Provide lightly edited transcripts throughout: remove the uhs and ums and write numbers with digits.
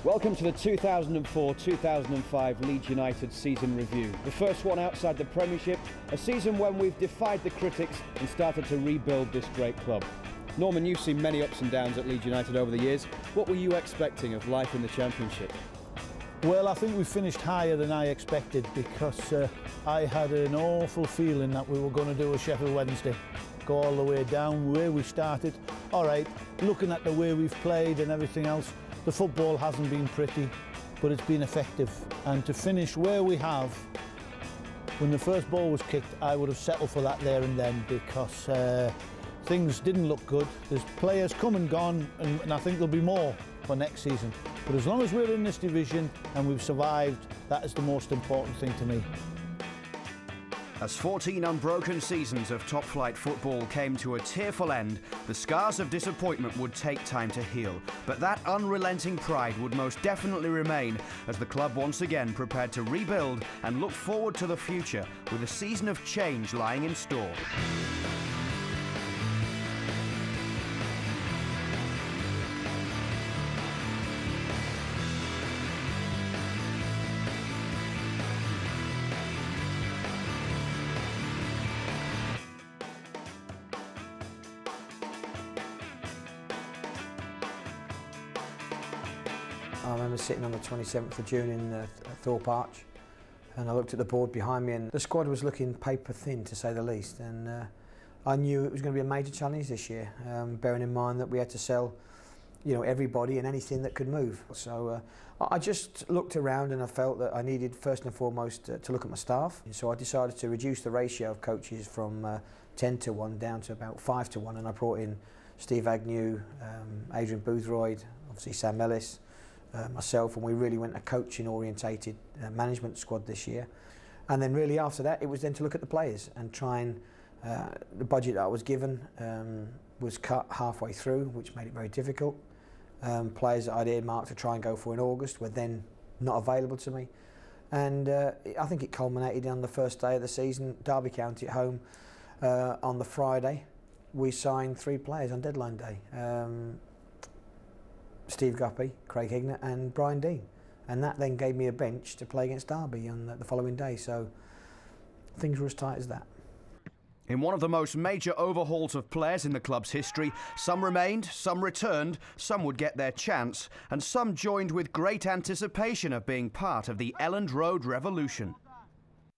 Welcome to the 2004-2005 Leeds United season review. The first one outside the Premiership, a season when we've defied the critics and started to rebuild this great club. Norman, you've seen many ups and downs at Leeds United over the years. What were you expecting of life in the Championship? Well, I think we finished higher than I expected because I had an awful feeling that we were going to do a Sheffield Wednesday, go all the way down where we started. All right, looking at the way we've played and everything else, the football hasn't been pretty, but it's been effective. And to finish where we have, when the first ball was kicked, I would have settled for that there and then because things didn't look good. There's players come and gone, and I think there'll be more for next season. But as long as we're in this division and we've survived, that is the most important thing to me. As 14 unbroken seasons of top-flight football came to a tearful end, the scars of disappointment would take time to heal. But that unrelenting pride would most definitely remain as the club once again prepared to rebuild and look forward to the future with a season of change lying in store. I remember sitting on the 27th of June in Thorpe Arch, and I looked at the board behind me and the squad was looking paper thin, to say the least, and I knew it was going to be a major challenge this year, bearing in mind that we had to sell everybody and anything that could move. So I just looked around and I felt that I needed first and foremost to look at my staff. So I decided to reduce the ratio of coaches from 10 to 1 down to about 5 to 1, and I brought in Steve Agnew, Adrian Boothroyd, obviously Sam Ellis, myself, and we really went a coaching orientated management squad this year. And then really after that it was then to look at the players and try and the budget that I was given was cut halfway through, which made it very difficult. Players that I'd earmarked to try and go for in August were then not available to me, and I think it culminated on the first day of the season, Derby County at home. On the Friday we signed 3 players on deadline day. Steve Guppy, Craig Hignett and Brian Dean, and that then gave me a bench to play against Derby on the following day, so things were as tight as that. In one of the most major overhauls of players in the club's history, some remained, some returned, some would get their chance, and some joined with great anticipation of being part of the Elland Road revolution.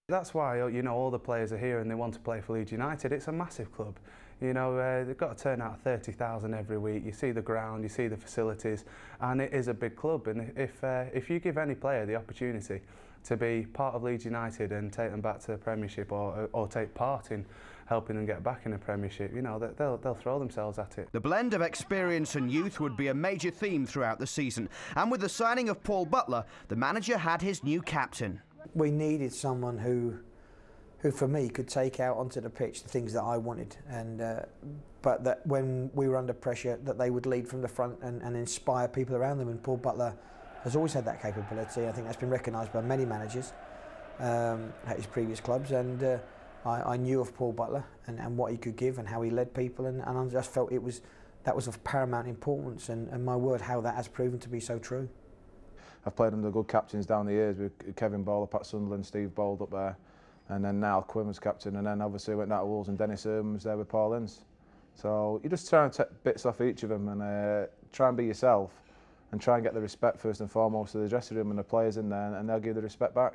That's why, all the players are here and they want to play for Leeds United. It's a massive club. They've got to turn out 30,000 every week. You see the ground, you see the facilities, and it is a big club. And if you give any player the opportunity to be part of Leeds United and take them back to the Premiership or take part in helping them get back in the Premiership, they'll throw themselves at it. The blend of experience and youth would be a major theme throughout the season. And with the signing of Paul Butler, the manager had his new captain. We needed someone who for me could take out onto the pitch the things that I wanted, and but that when we were under pressure that they would lead from the front and inspire people around them, and Paul Butler has always had that capability. I think that's been recognised by many managers at his previous clubs, and I knew of Paul Butler and what he could give and how he led people, and I just felt that was of paramount importance, and my word, how that has proven to be so true. I've played under good captains down the years with Kevin Bowler, Pat Sunderland, Steve Bold up there, and then Niall Quinn was captain, and then obviously went down to Wolves and Dennis Irwin was there with Paul Ince. So you just try and take bits off each of them and try and be yourself and try and get the respect first and foremost to the dressing room and the players in there, and they'll give the respect back.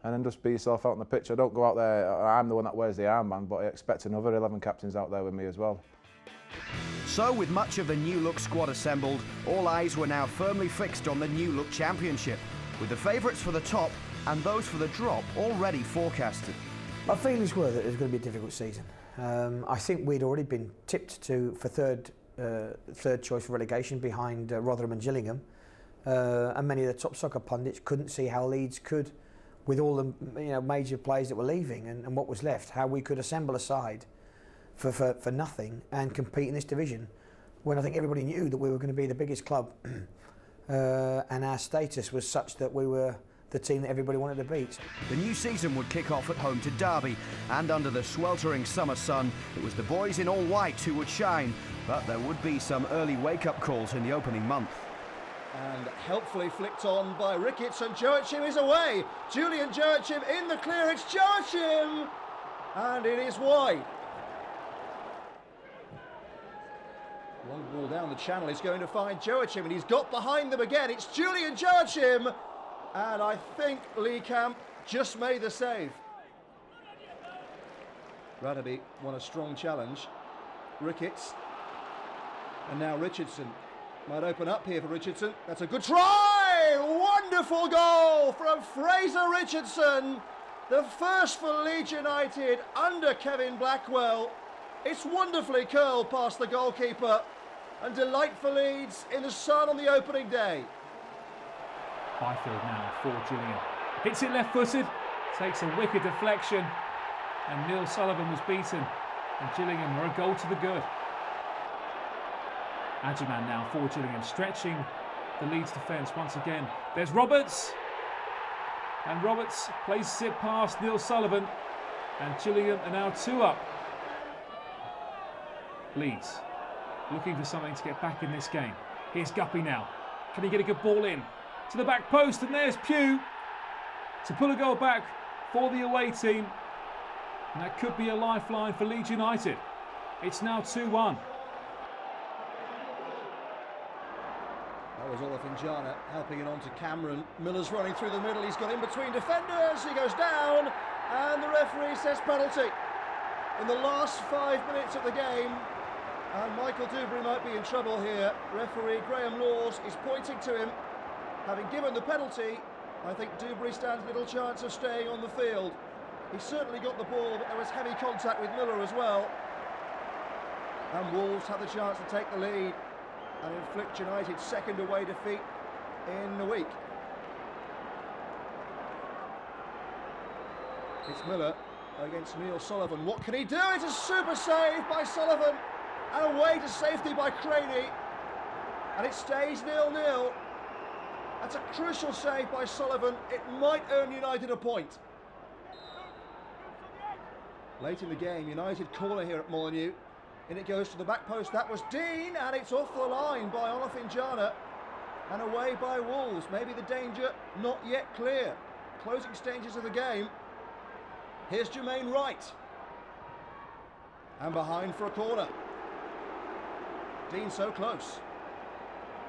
And then just be yourself out on the pitch. I don't go out there, I'm the one that wears the armband, but I expect another 11 captains out there with me as well. So, with much of the new-look squad assembled, all eyes were now firmly fixed on the new-look championship, with the favourites for the top and those for the drop already forecasted. My feelings were that it was going to be a difficult season. I think we'd already been tipped for third choice for relegation behind Rotherham and Gillingham, and many of the top soccer pundits couldn't see how Leeds could, with all the major players that were leaving and what was left, how we could assemble a side for nothing and compete in this division, when I think everybody knew that we were going to be the biggest club and our status was such that we were the team that everybody wanted to beat. The new season would kick off at home to Derby, and under the sweltering summer sun, it was the boys in all white who would shine, but there would be some early wake-up calls in the opening month. And helpfully flicked on by Ricketts, and Joachim is away. Julian Joachim in the clear, it's Joachim! And it is wide. Long ball down the channel is going to find Joachim, and he's got behind them again. It's Julian Joachim, and I think Lee Camp just made the save. Radaby won a strong challenge. Ricketts, and now Richardson. Might open up here for Richardson. That's a good try! Wonderful goal from Fraser Richardson. The first for Leeds United under Kevin Blackwell. It's wonderfully curled past the goalkeeper. And delight for Leeds in the sun on the opening day. Byfield now for Gillingham. Hits it left-footed, takes a wicked deflection. And Neil Sullivan was beaten. And Gillingham are a goal to the good. Adjiman now for Gillingham, stretching the Leeds defence once again. There's Roberts, and Roberts places it past Neil Sullivan, and Gillingham are now 2 up. Leeds looking for something to get back in this game. Here's Guppy now. Can he get a good ball in to the back post? And there's Pugh to pull a goal back for the away team, and that could be a lifeline for Leeds United. It's now 2-1. That was Olofinjana helping it on to Cameron. Miller's running through the middle. He's got in between defenders. He goes down, and the referee says penalty. In the last 5 minutes of the game, and Michael Dewberry might be in trouble here. Referee Graham Laws is pointing to him. Having given the penalty, I think Dewberry stands little chance of staying on the field. He certainly got the ball, but there was heavy contact with Miller as well. And Wolves had the chance to take the lead and inflict United's second away defeat in a week. It's Miller against Neil Sullivan. What can he do? It's a super save by Sullivan, and away to safety by Craney, and it stays 0-0. That's a crucial save by Sullivan. It might earn United a point. Late in the game, United corner here at Molineux. In it goes to the back post. That was Dean, and it's off the line by Olofinjana, and away by Wolves. Maybe the danger not yet clear. Closing stages of the game. Here's Jermaine Wright, and behind for a corner. Dean so close.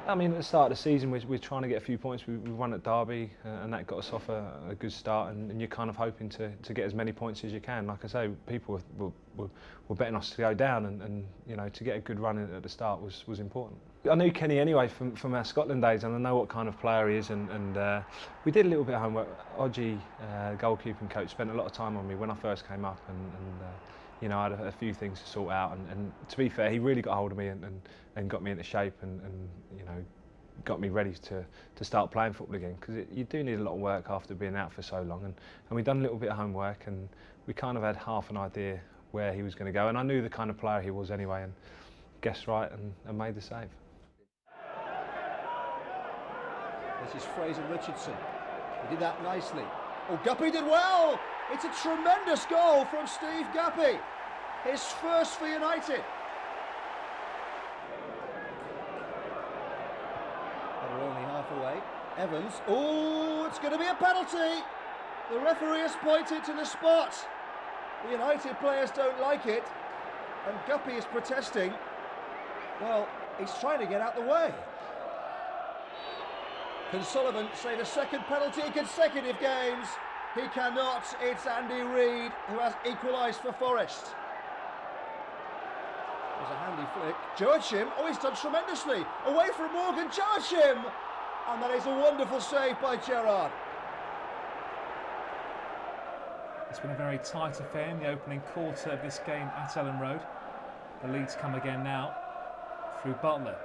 I mean, at the start of the season, we're trying to get a few points. We won at Derby, and that got us off a good start. And you're kind of hoping to get as many points as you can. Like I say, people were betting us to go down, and you know, to get a good run at the start was important. I knew Kenny anyway from our Scotland days, and I know what kind of player he is. And we did a little bit of homework. Odgie, goalkeeping coach, spent a lot of time on me when I first came up, and you know, I had a few things to sort out, and to be fair, he really got hold of me and got me into shape, and you know, got me ready to start playing football again, because you do need a lot of work after being out for so long, and we'd done a little bit of homework, and we kind of had half an idea where he was going to go, and I knew the kind of player he was anyway, and guessed right and made the save. This is Fraser Richardson. He did that nicely. Oh, Guppy did well! It's a tremendous goal from Steve Guppy. His first for United. But we're only half away. Evans. Oh, it's going to be a penalty. The referee has pointed to the spot. The United players don't like it, and Guppy is protesting. Well, he's trying to get out the way. Can Sullivan save a second penalty in consecutive games? He cannot. It's Andy Reid who has equalised for Forest. There's a handy flick. Joachim, oh, he's done tremendously. Away from Morgan, Joachim! And that is a wonderful save by Gerrard. It's been a very tight affair in the opening quarter of this game at Ellen Road. The Leeds come again now through Butler.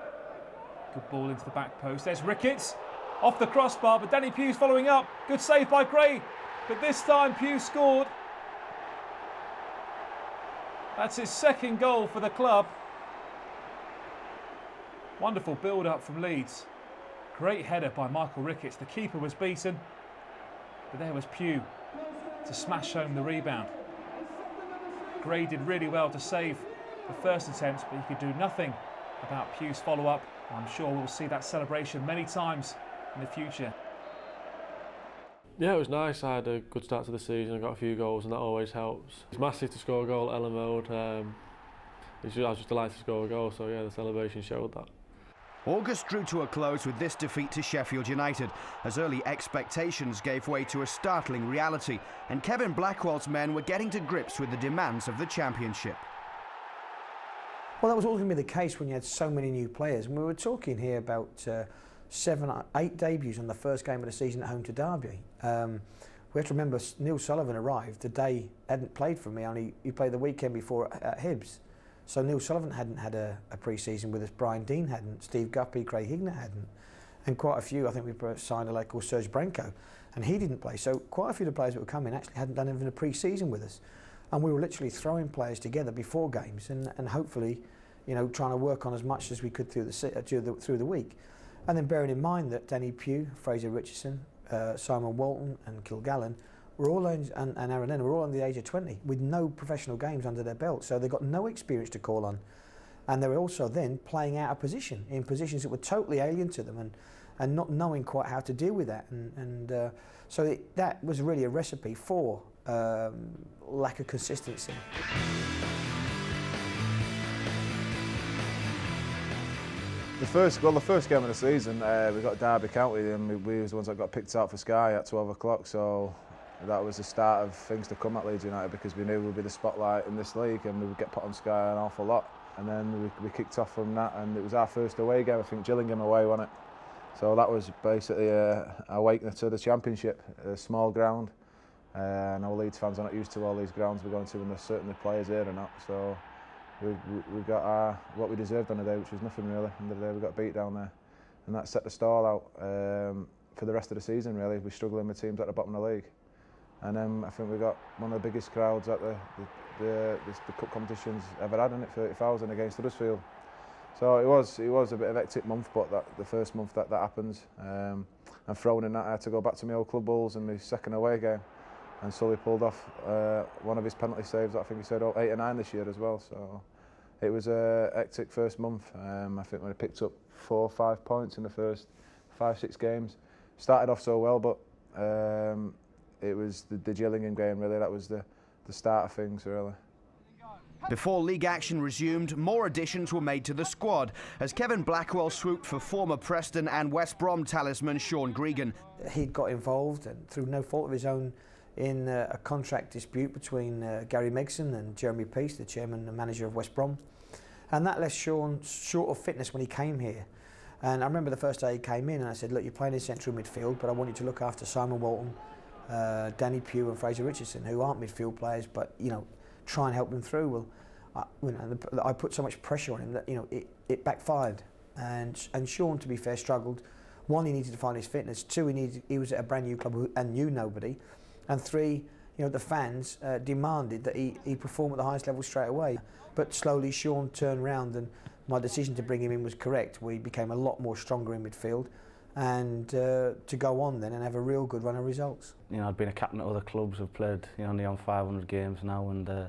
Good ball into the back post. There's Ricketts off the crossbar, but Danny Pugh's following up. Good save by Gray, but this time Pugh scored. That's his second goal for the club. Wonderful build-up from Leeds. Great header by Michael Ricketts. The keeper was beaten, but there was Pugh to smash home the rebound. Gray did really well to save the first attempt, but he could do nothing about Pugh's follow-up. I'm sure we'll see that celebration many times in the future. Yeah, it was nice. I had a good start to the season. I got a few goals, and that always helps. It's massive to score a goal at Ellen Road. I was just delighted to score a goal, so yeah, the celebration showed that. August drew to a close with this defeat to Sheffield United, as early expectations gave way to a startling reality, and Kevin Blackwell's men were getting to grips with the demands of the Championship. Well, that was always going to be the case when you had so many new players. And we were talking here about 7 or 8 debuts on the first game of the season at home to Derby. We have to remember Neil Sullivan arrived the day he hadn't played for me, only he played the weekend before at Hibs. So Neil Sullivan hadn't had a pre-season with us, Brian Dean hadn't, Steve Guppy, Craig Hignett hadn't, and quite a few. I think we signed a lad called Serge Branco, and he didn't play. So quite a few of the players that were coming actually hadn't done even a pre-season with us. And we were literally throwing players together before games and hopefully, you know, trying to work on as much as we could through the week. And then bearing in mind that Danny Pugh, Fraser Richardson, Simon Walton and Kilgallen were all and Aaron Lennon were all under the age of 20 with no professional games under their belt. So they got no experience to call on. And they were also then playing out of position, in positions that were totally alien to them and not knowing quite how to deal with that. So that was really a recipe for lack of consistency. The first game of the season, we got Derby County, and we was the ones that got picked out for Sky at 12 o'clock. So that was the start of things to come at Leeds United, because we knew we'd be the spotlight in this league and we would get put on Sky an awful lot. And then we kicked off from that, and it was our first away game. I think Gillingham away, wasn't it? So that was basically a awakening to the Championship, a small ground. And our Leeds fans are not used to all these grounds we're going to, and there's certainly players here or not. So we got what we deserved on the day, which was nothing really. On the day we got beat down there, and that set the stall out for the rest of the season. Really, we're struggling with teams at the bottom of the league, and then I think we got one of the biggest crowds at the cup competitions ever had, in it, 30,000 against Huddersfield. So it was a bit of a hectic month, but the first month that happens, and thrown in that, I had to go back to my old club Bulls in my second away game. And Sully pulled off one of his penalty saves. I think he said 8 or 9 this year as well. So it was a hectic first month. I think we picked up 4 or 5 points in the first 5-6 games. Started off so well, but it was the Gillingham game really. That was the start of things really. Before league action resumed, more additions were made to the squad as Kevin Blackwell swooped for former Preston and West Brom talisman Sean Gregan. He'd got involved, and through no fault of his own, in a contract dispute between Gary Megson and Jeremy Peace, the chairman and manager of West Brom. And that left Sean short of fitness when he came here. And I remember the first day he came in and I said, look, you're playing in central midfield, but I want you to look after Simon Walton, Danny Pugh and Fraser Richardson, who aren't midfield players, but, you know, try and help them through. Well, I put so much pressure on him that, you know, it backfired. And Sean, to be fair, struggled. 1, he needed to find his fitness. 2, he was at a brand new club and knew nobody. And 3, you know, the fans demanded that he perform at the highest level straight away. But slowly Sean turned round, and my decision to bring him in was correct. We became a lot more stronger in midfield, and to go on then and have a real good run of results. You know, I'd been a captain at other clubs. I've played, you know, nearly on 500 games now, and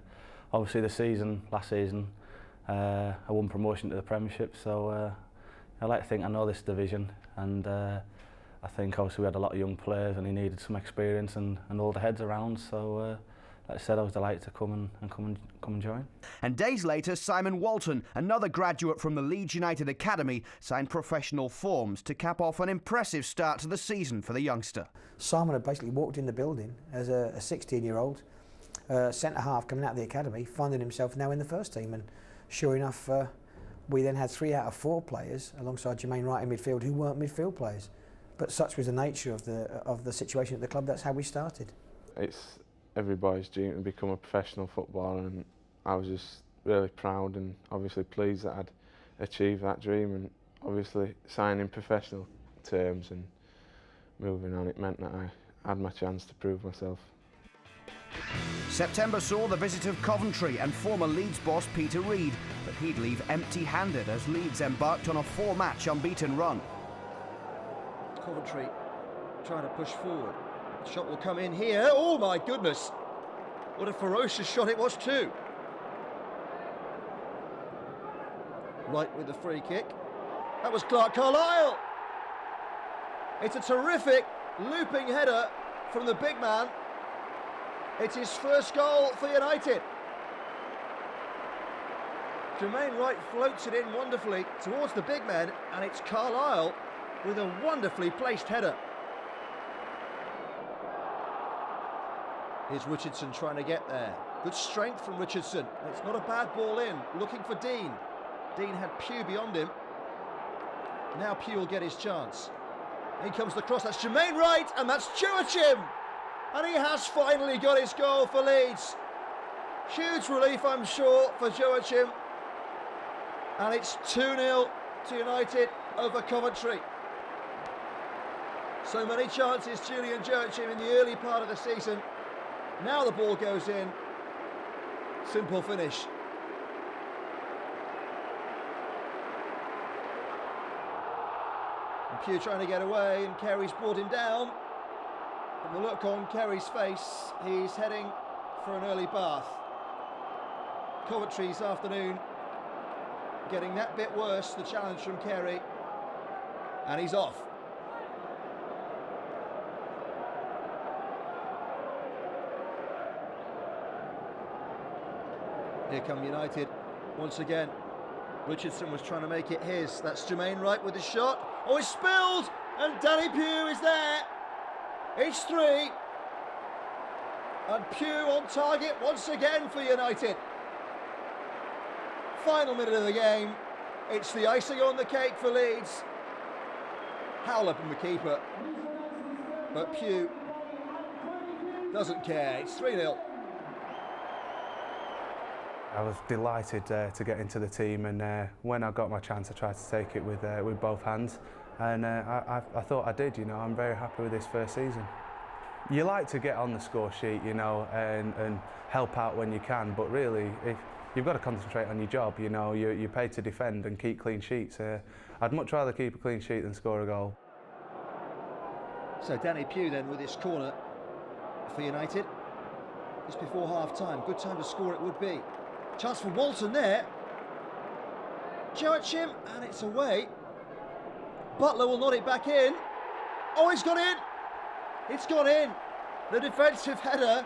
obviously last season, I won promotion to the Premiership. So I like to think I know this division, and I think obviously we had a lot of young players and he needed some experience and older heads around. So like I said, I was delighted to come and join. And days later, Simon Walton, another graduate from the Leeds United Academy, signed professional forms to cap off an impressive start to the season for the youngster. Simon had basically walked in the building as a 16-year-old, centre-half coming out of the academy, finding himself now in the first team. And sure enough, we then had 3 out of 4 players alongside Jermaine Wright in midfield who weren't midfield players. But such was the nature of the situation at the club. That's how we started. It's everybody's dream to become a professional footballer, and I was just really proud and obviously pleased that I'd achieved that dream, and obviously signing professional terms and moving on, it meant that I had my chance to prove myself. September saw the visit of Coventry and former Leeds boss Peter Reid, but he'd leave empty-handed as Leeds embarked on a 4-match unbeaten run. Coventry trying to push forward. The shot will come in here. Oh my goodness! What a ferocious shot it was too. Right with the free kick. That was Clark Carlisle. It's a terrific looping header from the big man. It's his first goal for United. Jermaine Wright floats it in wonderfully towards the big man, and it's Carlisle with a wonderfully placed header. Here's Richardson trying to get there. Good strength from Richardson. It's not a bad ball in. Looking for Dean. Dean had Pugh beyond him. Now Pugh will get his chance. In comes the cross. That's Jermaine Wright, and that's Joachim. And he has finally got his goal for Leeds. Huge relief, I'm sure, for Joachim. And it's 2-0 to United over Coventry. So many chances, Julian Joachim, in the early part of the season. Now the ball goes in. Simple finish. And Pugh trying to get away, and Kerry's brought him down. From the look on Kerry's face, he's heading for an early bath. Coventry's afternoon getting that bit worse, the challenge from Kerry. And he's off. Here come United once again. Richardson was trying to make it his. That's Jermaine Wright with the shot. Oh, it's spilled! And Danny Pugh is there. It's 3. And Pugh on target once again for United. Final minute of the game. It's the icing on the cake for Leeds. Howler from the keeper. But Pugh doesn't care. It's 3-0. I was delighted to get into the team, and when I got my chance I tried to take it with both hands, and I thought I did. You know, I'm very happy with this first season. You like to get on the score sheet, you know, and help out when you can, but really if you've got to concentrate on your job. You know, you're paid to defend and keep clean sheets. I'd much rather keep a clean sheet than score a goal. So Danny Pugh then with his corner for United. Just before half-time. Good time to score it would be. Chance for Walton there. Joachim, and it's away. Butler will nod it back in. Oh, it's gone in. It's gone in. The defensive header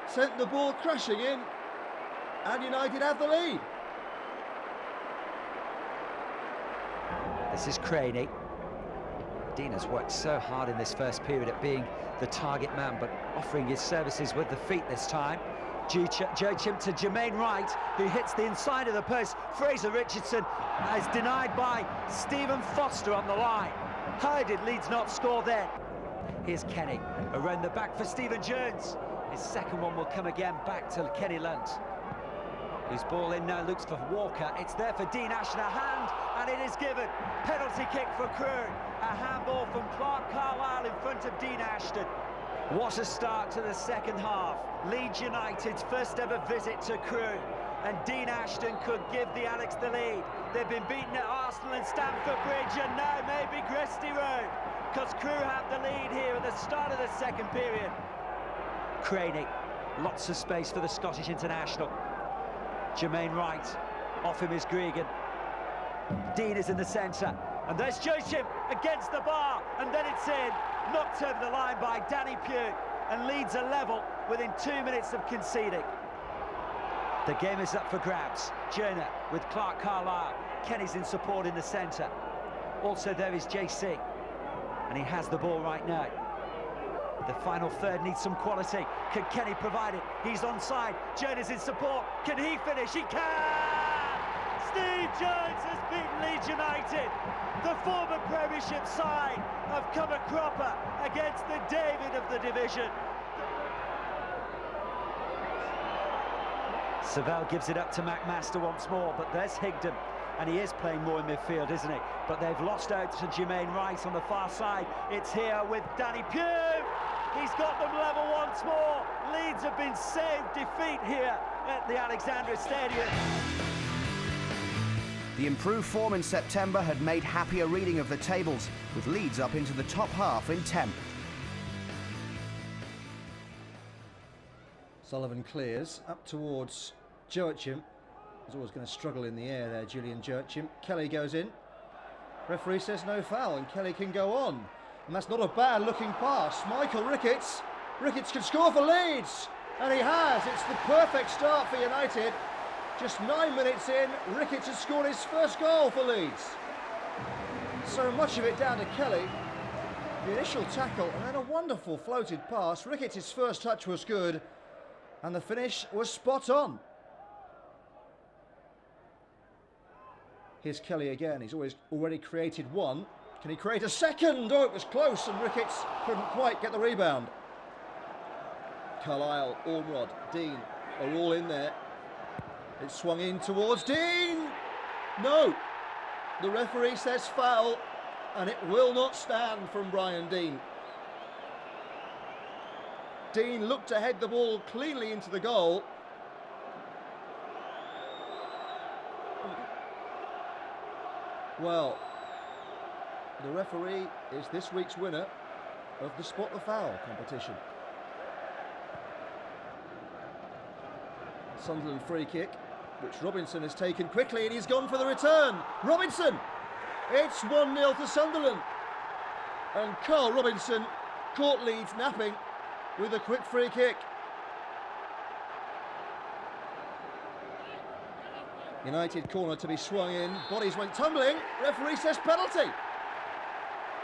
sent the ball crashing in, and United have the lead. This is Craney. Dean has worked so hard in this first period at being the target man, but offering his services with the feet this time. Joachim to Jermaine Wright, who hits the inside of the post. Fraser Richardson is denied by Stephen Foster on the line. How did Leeds not score there? Here's Kenny, around the back for Stephen Jones. His second one will come again, back to Kenny Lunt. His ball in now, looks for Walker. It's there for Dean Ashton, a hand, and it is given. Penalty kick for Crewe. A handball from Clark Carlisle in front of Dean Ashton. What a start to the second half. Leeds United's first ever visit to Crewe, and Dean Ashton could give the Alex the lead. They've been beaten at Arsenal and Stamford Bridge, and now maybe Gresty Road, because Crewe have the lead here at the start of the second period. Craney, lots of space for the Scottish international. Jermaine Wright, off him is Gregan. Dean is in the centre, and there's Joachim against the bar, and then it's in. Knocked over the line by Danny Pugh, and Leeds are level within 2 minutes of conceding. The game is up for grabs. Jonah with Clark Carlisle. Kenny's in support in the centre. Also there is JC, and he has the ball right now. The final third needs some quality. Can Kenny provide it? He's onside. Jonah's in support. Can he finish? He can! Steve Jones has beaten Leeds United. The former Premiership side have come a cropper against the David of the division. Savell gives it up to McMaster once more, but there's Higdon, and he is playing more in midfield, isn't he? But they've lost out to Jermaine Wright on the far side. It's here with Danny Pugh. He's got them level once more. Leeds have been saved defeat here at the Alexandra Stadium. The improved form in September had made happier reading of the tables, with Leeds up into the top half in 10th. Sullivan clears up towards Joachim. He's always going to struggle in the air there, Julian Joachim. Kelly goes in. Referee says no foul and Kelly can go on. And that's not a bad looking pass. Michael Ricketts. Ricketts can score for Leeds. And he has. It's the perfect start for United. Just 9 minutes in, Ricketts has scored his first goal for Leeds. So much of it down to Kelly. The initial tackle and then a wonderful floated pass. Ricketts' first touch was good and the finish was spot on. Here's Kelly again. He's already created one. Can he create a second? Oh, it was close and Ricketts couldn't quite get the rebound. Carlisle, Ormrod, Dean are all in there. It's swung in towards Dean. No. The referee says foul and it will not stand from Brian Dean. Dean looked to head the ball cleanly into the goal. Well, the referee is this week's winner of the Spot the Foul competition. Sunderland free kick, which Robinson has taken quickly and he's gone for the return. Robinson! It's 1-0 to Sunderland. And Carl Robinson caught Leeds napping with a quick free kick. United corner to be swung in, bodies went tumbling, referee says penalty.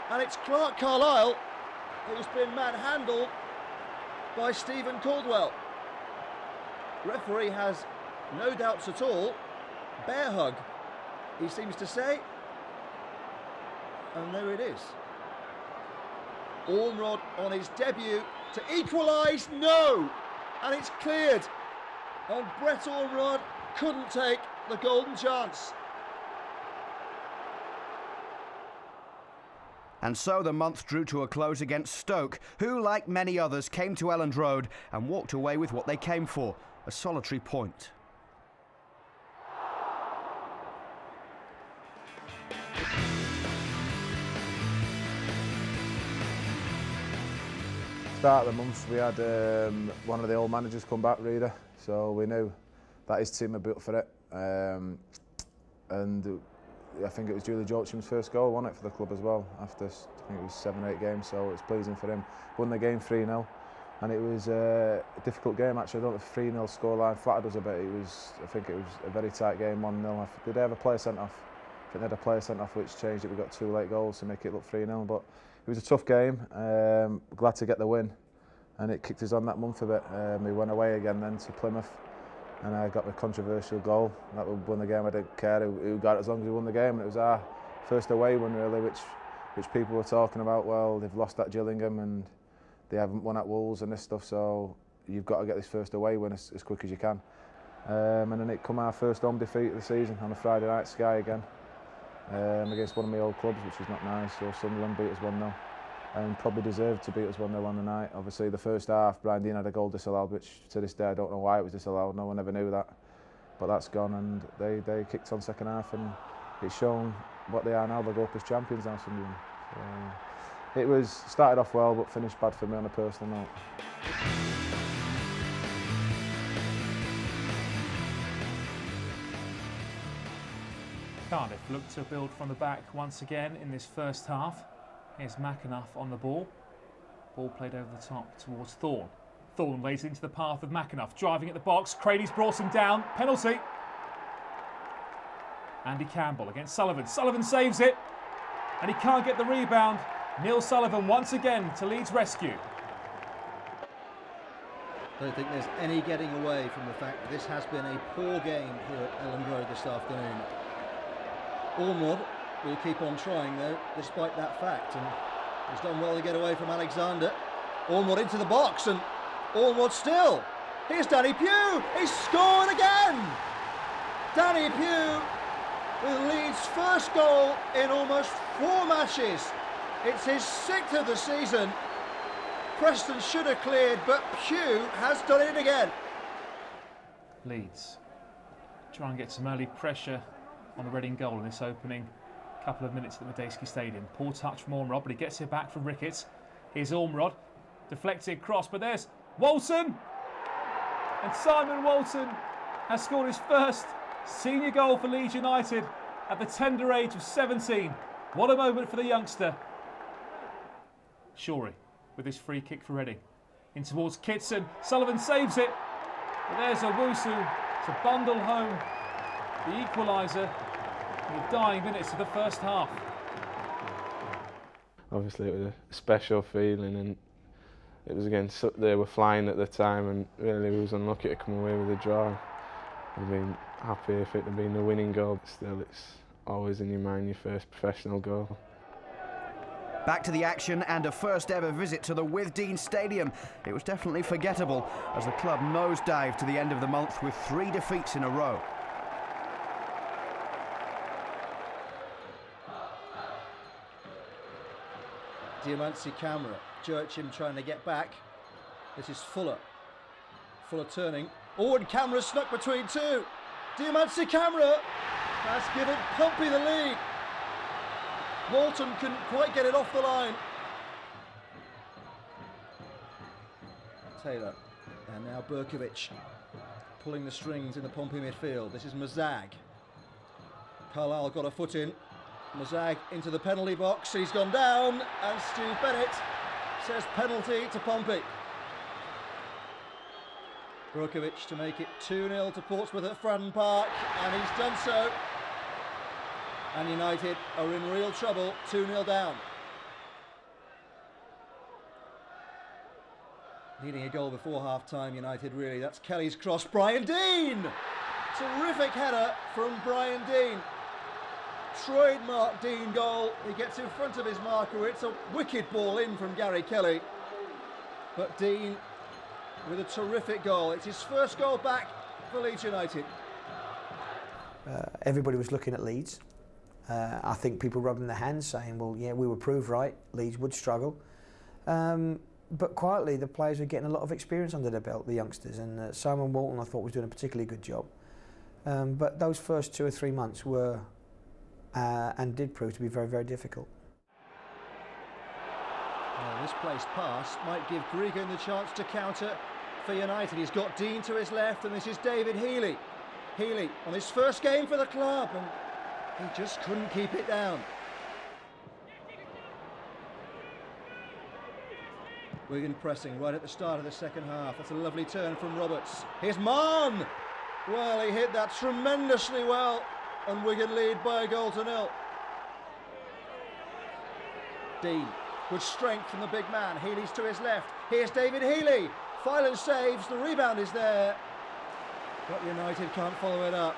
And it's Clark Carlisle who's been manhandled by Stephen Caldwell. Referee has no doubts at all. Bear hug, he seems to say. And there it is. Ormrod on his debut to equalise, no! And it's cleared. And Brett Ormrod couldn't take the golden chance. And so the month drew to a close against Stoke, who, like many others, came to Elland Road and walked away with what they came for, a solitary point. Start of the month we had one of the old managers come back, Reader, so we knew that his team had built for it. And I think it was Julie Joachim's first goal, wasn't it, for the club as well, after I think it was 7 or 8 games, so it was pleasing for him. Won the game 3-0, and it was a difficult game actually. I don't know if 3-0 scoreline flattered us a bit. I think it was a very tight game, 1-0. Did they have a player sent off? I think they had a player sent off which changed it. We got 2 late goals to make it look 3-0, but it was a tough game. Glad to get the win, and it kicked us on that month a bit. We went away again then to Plymouth, and I got the controversial goal that won the game. I didn't care who got it as long as we won the game. And it was our first away win really, which people were talking about. Well, they've lost at Gillingham and they haven't won at Wolves and this stuff, so you've got to get this first away win as quick as you can. And then it come our first home defeat of the season on a Friday night, Sky again, against one of my old clubs, which was not nice. So Sunderland beat us 1-0. And probably deserved to beat us 1-0 on the night. Obviously the first half, Brian Dean had a goal disallowed, which to this day I don't know why it was disallowed. No one ever knew that, but that's gone, and they kicked on second half, and it's shown what they are now. They'll go up as champions now, Sunderland. So, it was started off well, but finished bad for me on a personal note. Cardiff looked to build from the back once again in this first half. Here's McAnuff on the ball. Ball played over the top towards Thorne. Thorne lays into the path of McAnuff, driving at the box. Crady's brought him down. Penalty. Andy Campbell against Sullivan. Sullivan saves it, and he can't get the rebound. Neil Sullivan once again to Leeds' rescue. I don't think there's any getting away from the fact that this has been a poor game here at Elland Road this afternoon. Ormrod will keep on trying though, despite that fact, and he's done well to get away from Alexander. Ormrod into the box, and Ormrod still. Here's Danny Pugh, he's scored again! Danny Pugh with Leeds' first goal in almost 4 matches. It's his 6th of the season. Preston should have cleared, but Pugh has done it again. Leeds try and get some early pressure on the Reading goal in this opening couple of minutes at the Medeski Stadium. Poor touch from Ormrod, but he gets it back from Ricketts. Here's Ormrod, deflected cross, but there's Walton! And Simon Walton has scored his first senior goal for Leeds United at the tender age of 17. What a moment for the youngster. Shorey with his free kick for Reading. In towards Kitson. Sullivan saves it. But there's Owusu to bundle home the equaliser in the dying minutes of the first half. Obviously it was a special feeling, and it was against, they were flying at the time, and really we was unlucky to come away with a draw. I'd have been happy if it had been the winning goal, but still it's always in your mind your first professional goal. Back to the action and a first ever visit to the Withdean Stadium. It was definitely forgettable as the club nosedived to the end of the month with 3 defeats in a row. Diamanti Camera, Joachim trying to get back. This is Fuller. Fuller turning. Oh, and Camera snuck between two. Diamanti Camera has given Pompey the lead. Walton couldn't quite get it off the line. Taylor, and now Berkovic pulling the strings in the Pompey midfield. This is Mazag. Carlisle got a foot in. Mazag into the penalty box. He's gone down, and Stu Bennett says penalty to Pompey. Berkovic to make it 2-0 to Portsmouth at Fratton Park, and he's done so. And United are in real trouble, 2-0 down. Needing a goal before half-time, United really. That's Kelly's cross. Brian Dean! Terrific header from Brian Dean. Trademark Dean goal. He gets in front of his marker. It's a wicked ball in from Gary Kelly. But Dean with a terrific goal. It's his first goal back for Leeds United. Everybody was looking at Leeds. I think people rubbing their hands saying, well, yeah, we were proved right, Leeds would struggle. But quietly, the players were getting a lot of experience under their belt, the youngsters, and Simon Walton, I thought, was doing a particularly good job. But those first 2 or 3 months were, and did prove to be very, very difficult. Well, this placed pass might give Gregan the chance to counter for United. He's got Dean to his left, and this is David Healy. Healy on his first game for the club, and he just couldn't keep it down. Wigan pressing right at the start of the second half. That's a lovely turn from Roberts. Here's Mann! Well, he hit that tremendously well, and Wigan lead by 1-0. Dean, good strength from the big man. Healy's to his left. Here's David Healy. Filan saves, the rebound is there, but United can't follow it up.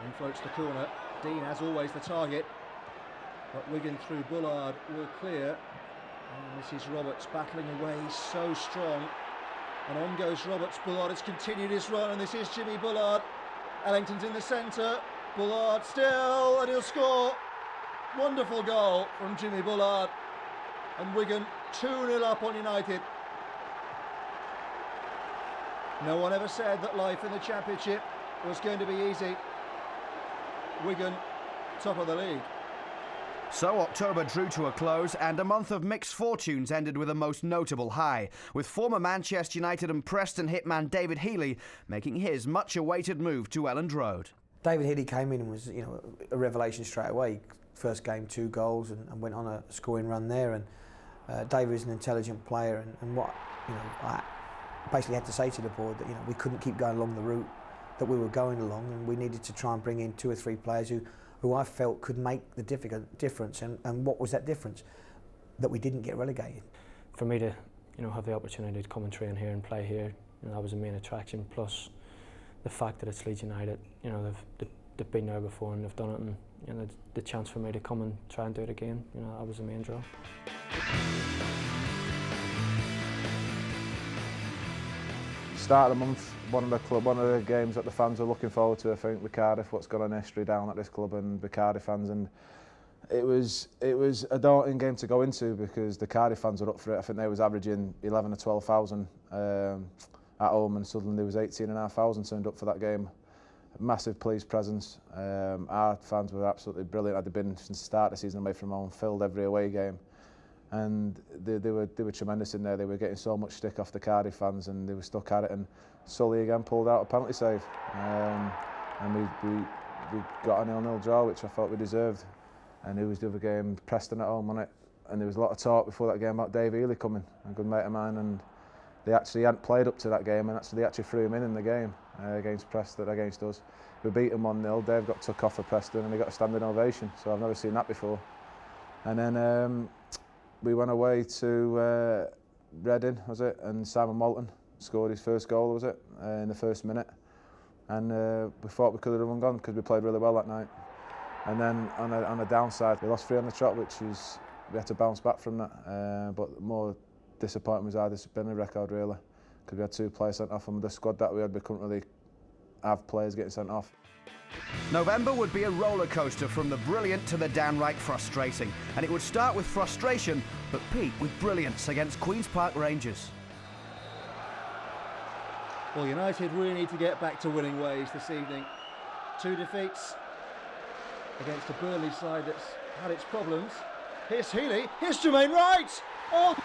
In floats the corner. Dean, as always, the target. But Wigan through Bullard were clear. And this is Roberts battling away, so strong. And on goes Roberts. Bullard has continued his run, and this is Jimmy Bullard. Ellington's in the centre. Bullard still, and he'll score. Wonderful goal from Jimmy Bullard. And Wigan 2-0 up on United. No one ever said that life in the Championship was going to be easy. Wigan, top of the league. So October drew to a close and a month of mixed fortunes ended with a most notable high, with former Manchester United and Preston hitman David Healy making his much-awaited move to Elland Road. David Healy came in and was, a revelation straight away. First game, 2 goals and went on a scoring run there. And David is an intelligent player, and what I basically had to say to the board that we couldn't keep going along the route that we were going along, and we needed to try and bring in 2 or 3 players who I felt could make the difference. And what was that difference? That we didn't get relegated. For me to have the opportunity to come and train here and play here, that was the main attraction. Plus the fact that it's Leeds United. They've been there before and they've done it, and the chance for me to come and try and do it again, that was the main draw. Start of the month, one of the games that the fans are looking forward to, I think, with Cardiff, what's got an history down at this club and the Cardiff fans, and it was a daunting game to go into because the Cardiff fans were up for it. I think they was averaging 11 or 12,000 at home, and suddenly there was 18,500 turned up for that game. Massive police presence. Our fans were absolutely brilliant. They'd been since the start of the season away from home, filled every away game. And they were tremendous in there. They were getting so much stick off the Cardiff fans, and they were stuck at it. And Sully again pulled out a penalty save, and we got a 0-0 draw, which I thought we deserved. And who was the other game? Preston at home, wasn't it? And there was a lot of talk before that game about Dave Healy coming, a good mate of mine, and they actually hadn't played up to that game, and they actually threw him in the game against Preston, against us. We beat him 1-0, Dave got took off for Preston and he got a standing ovation, so I've never seen that before. And then we went away to Reading, was it? And Simon Moulton scored his first goal, was it? In the first minute. And we thought we could have run gone because we played really well that night. And then on the downside, we lost 3 on the trot, which is, we had to bounce back from that. But more disappointing was our disciplinary record, really, because we had 2 players sent off, and the squad that we had, we couldn't really have players getting sent off. November would be a roller coaster from the brilliant to the downright frustrating, and it would start with frustration but peak with brilliance against Queen's Park Rangers. Well, United really need to get back to winning ways this evening. 2 defeats against a Burnley side that's had its problems. Here's Healy, here's Jermaine Wright! Oh,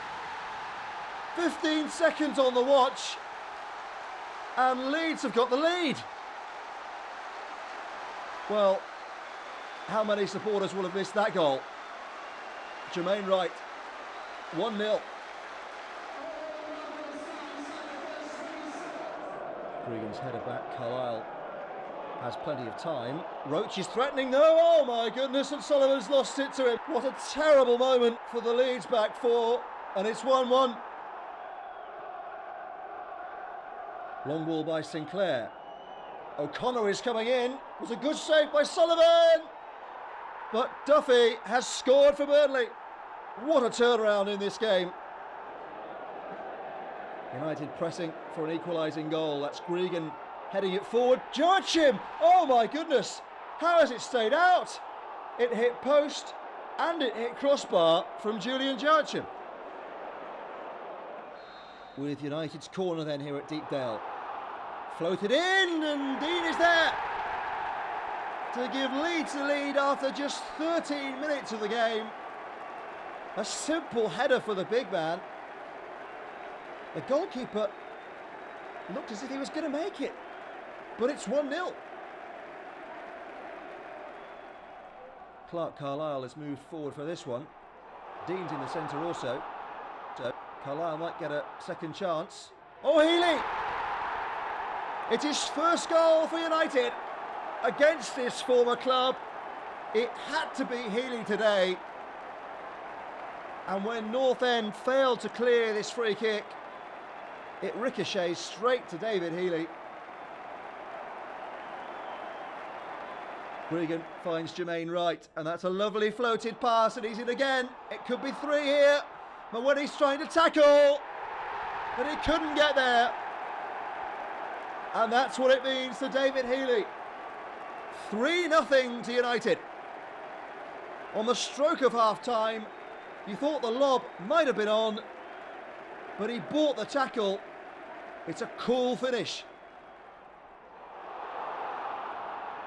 15 seconds on the watch, and Leeds have got the lead. Well, how many supporters will have missed that goal? Jermaine Wright, 1-0. Gregan's header back, Carlisle has plenty of time. Roach is threatening though, oh my goodness, and Sullivan's lost it to him. What a terrible moment for the Leeds back 4, and it's 1-1. Long ball by Sinclair. O'Connor is coming in. It was a good save by Sullivan. But Duffy has scored for Burnley. What a turnaround in this game. United pressing for an equalising goal. That's Gregan heading it forward. Joachim! Oh my goodness! How has it stayed out? It hit post and it hit crossbar from Julian Joachim. With United's corner then here at Deepdale. Floated in, and Dean is there to give Leeds the lead after just 13 minutes of the game. A simple header for the big man. The goalkeeper looked as if he was going to make it, but it's 1-0. Clark Carlisle has moved forward for this one. Dean's in the centre also. So Carlisle might get a second chance. Oh, Healy! It's his first goal for United against this former club. It had to be Healy today. And when North End failed to clear this free kick, it ricochets straight to David Healy. Gregan finds Jermaine Wright, and that's a lovely floated pass, and he's in again. It could be 3 here, but when he's trying to tackle, but he couldn't get there. And that's what it means to David Healy. 3-0 to United. On the stroke of half-time, you thought the lob might have been on, but he bought the tackle. It's a cool finish.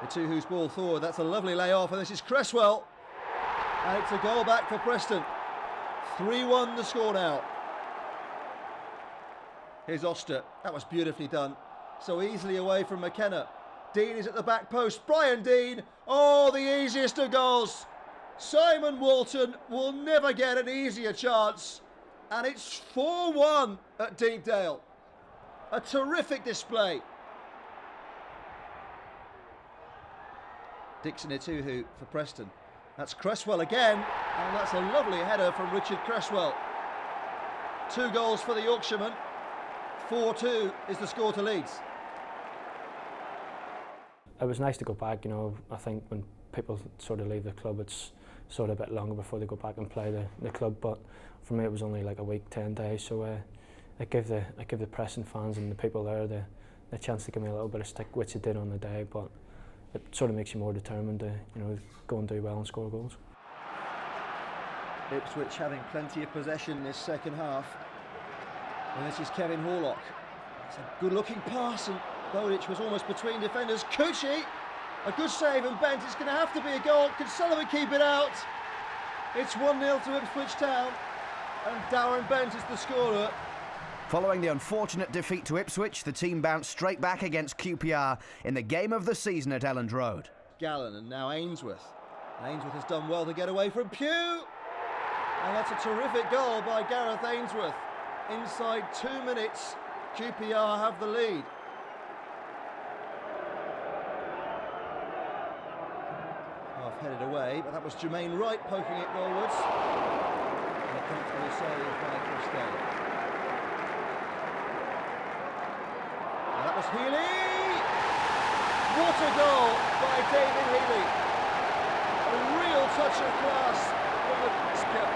The two whose ball forward, that's a lovely layoff, and this is Cresswell. And it's a goal back for Preston. 3-1 the score now. Here's Oster, that was beautifully done. So easily away from McKenna. Dean is at the back post. Brian Dean, oh, the easiest of goals. Simon Walton will never get an easier chance. And it's 4-1 at Deepdale. A terrific display. Dixon Ituhu for Preston. That's Cresswell again, and that's a lovely header from Richard Cresswell. 2 goals for the Yorkshireman. 4-2 is the score to Leeds. It was nice to go back, you know. I think when people sort of leave the club, it's sort of a bit longer before they go back and play the club, but for me it was only like a week, 10 days, so I give the press and fans and the people there the chance to give me a little bit of stick, which it did on the day, but it sort of makes you more determined to, you know, go and do well and score goals. Ipswich having plenty of possession this second half. And this is Kevin Horlock. It's a good-looking pass, and Bodic was almost between defenders. Cucci, a good save, and Bent. It's going to have to be a goal. Can Sullivan keep it out? It's 1-0 to Ipswich Town, and Darren Bent is the scorer. Following the unfortunate defeat to Ipswich, the team bounced straight back against QPR in the game of the season at Elland Road. Gallen, and now Ainsworth. Ainsworth has done well to get away from Pugh. And that's a terrific goal by Gareth Ainsworth. Inside 2 minutes, QPR have the lead. Half headed away, but that was Jermaine Wright poking it goalwards. And a comfortable save by Chris Day. And that was Healy! What a goal by David Healy! A real touch of class from the skip.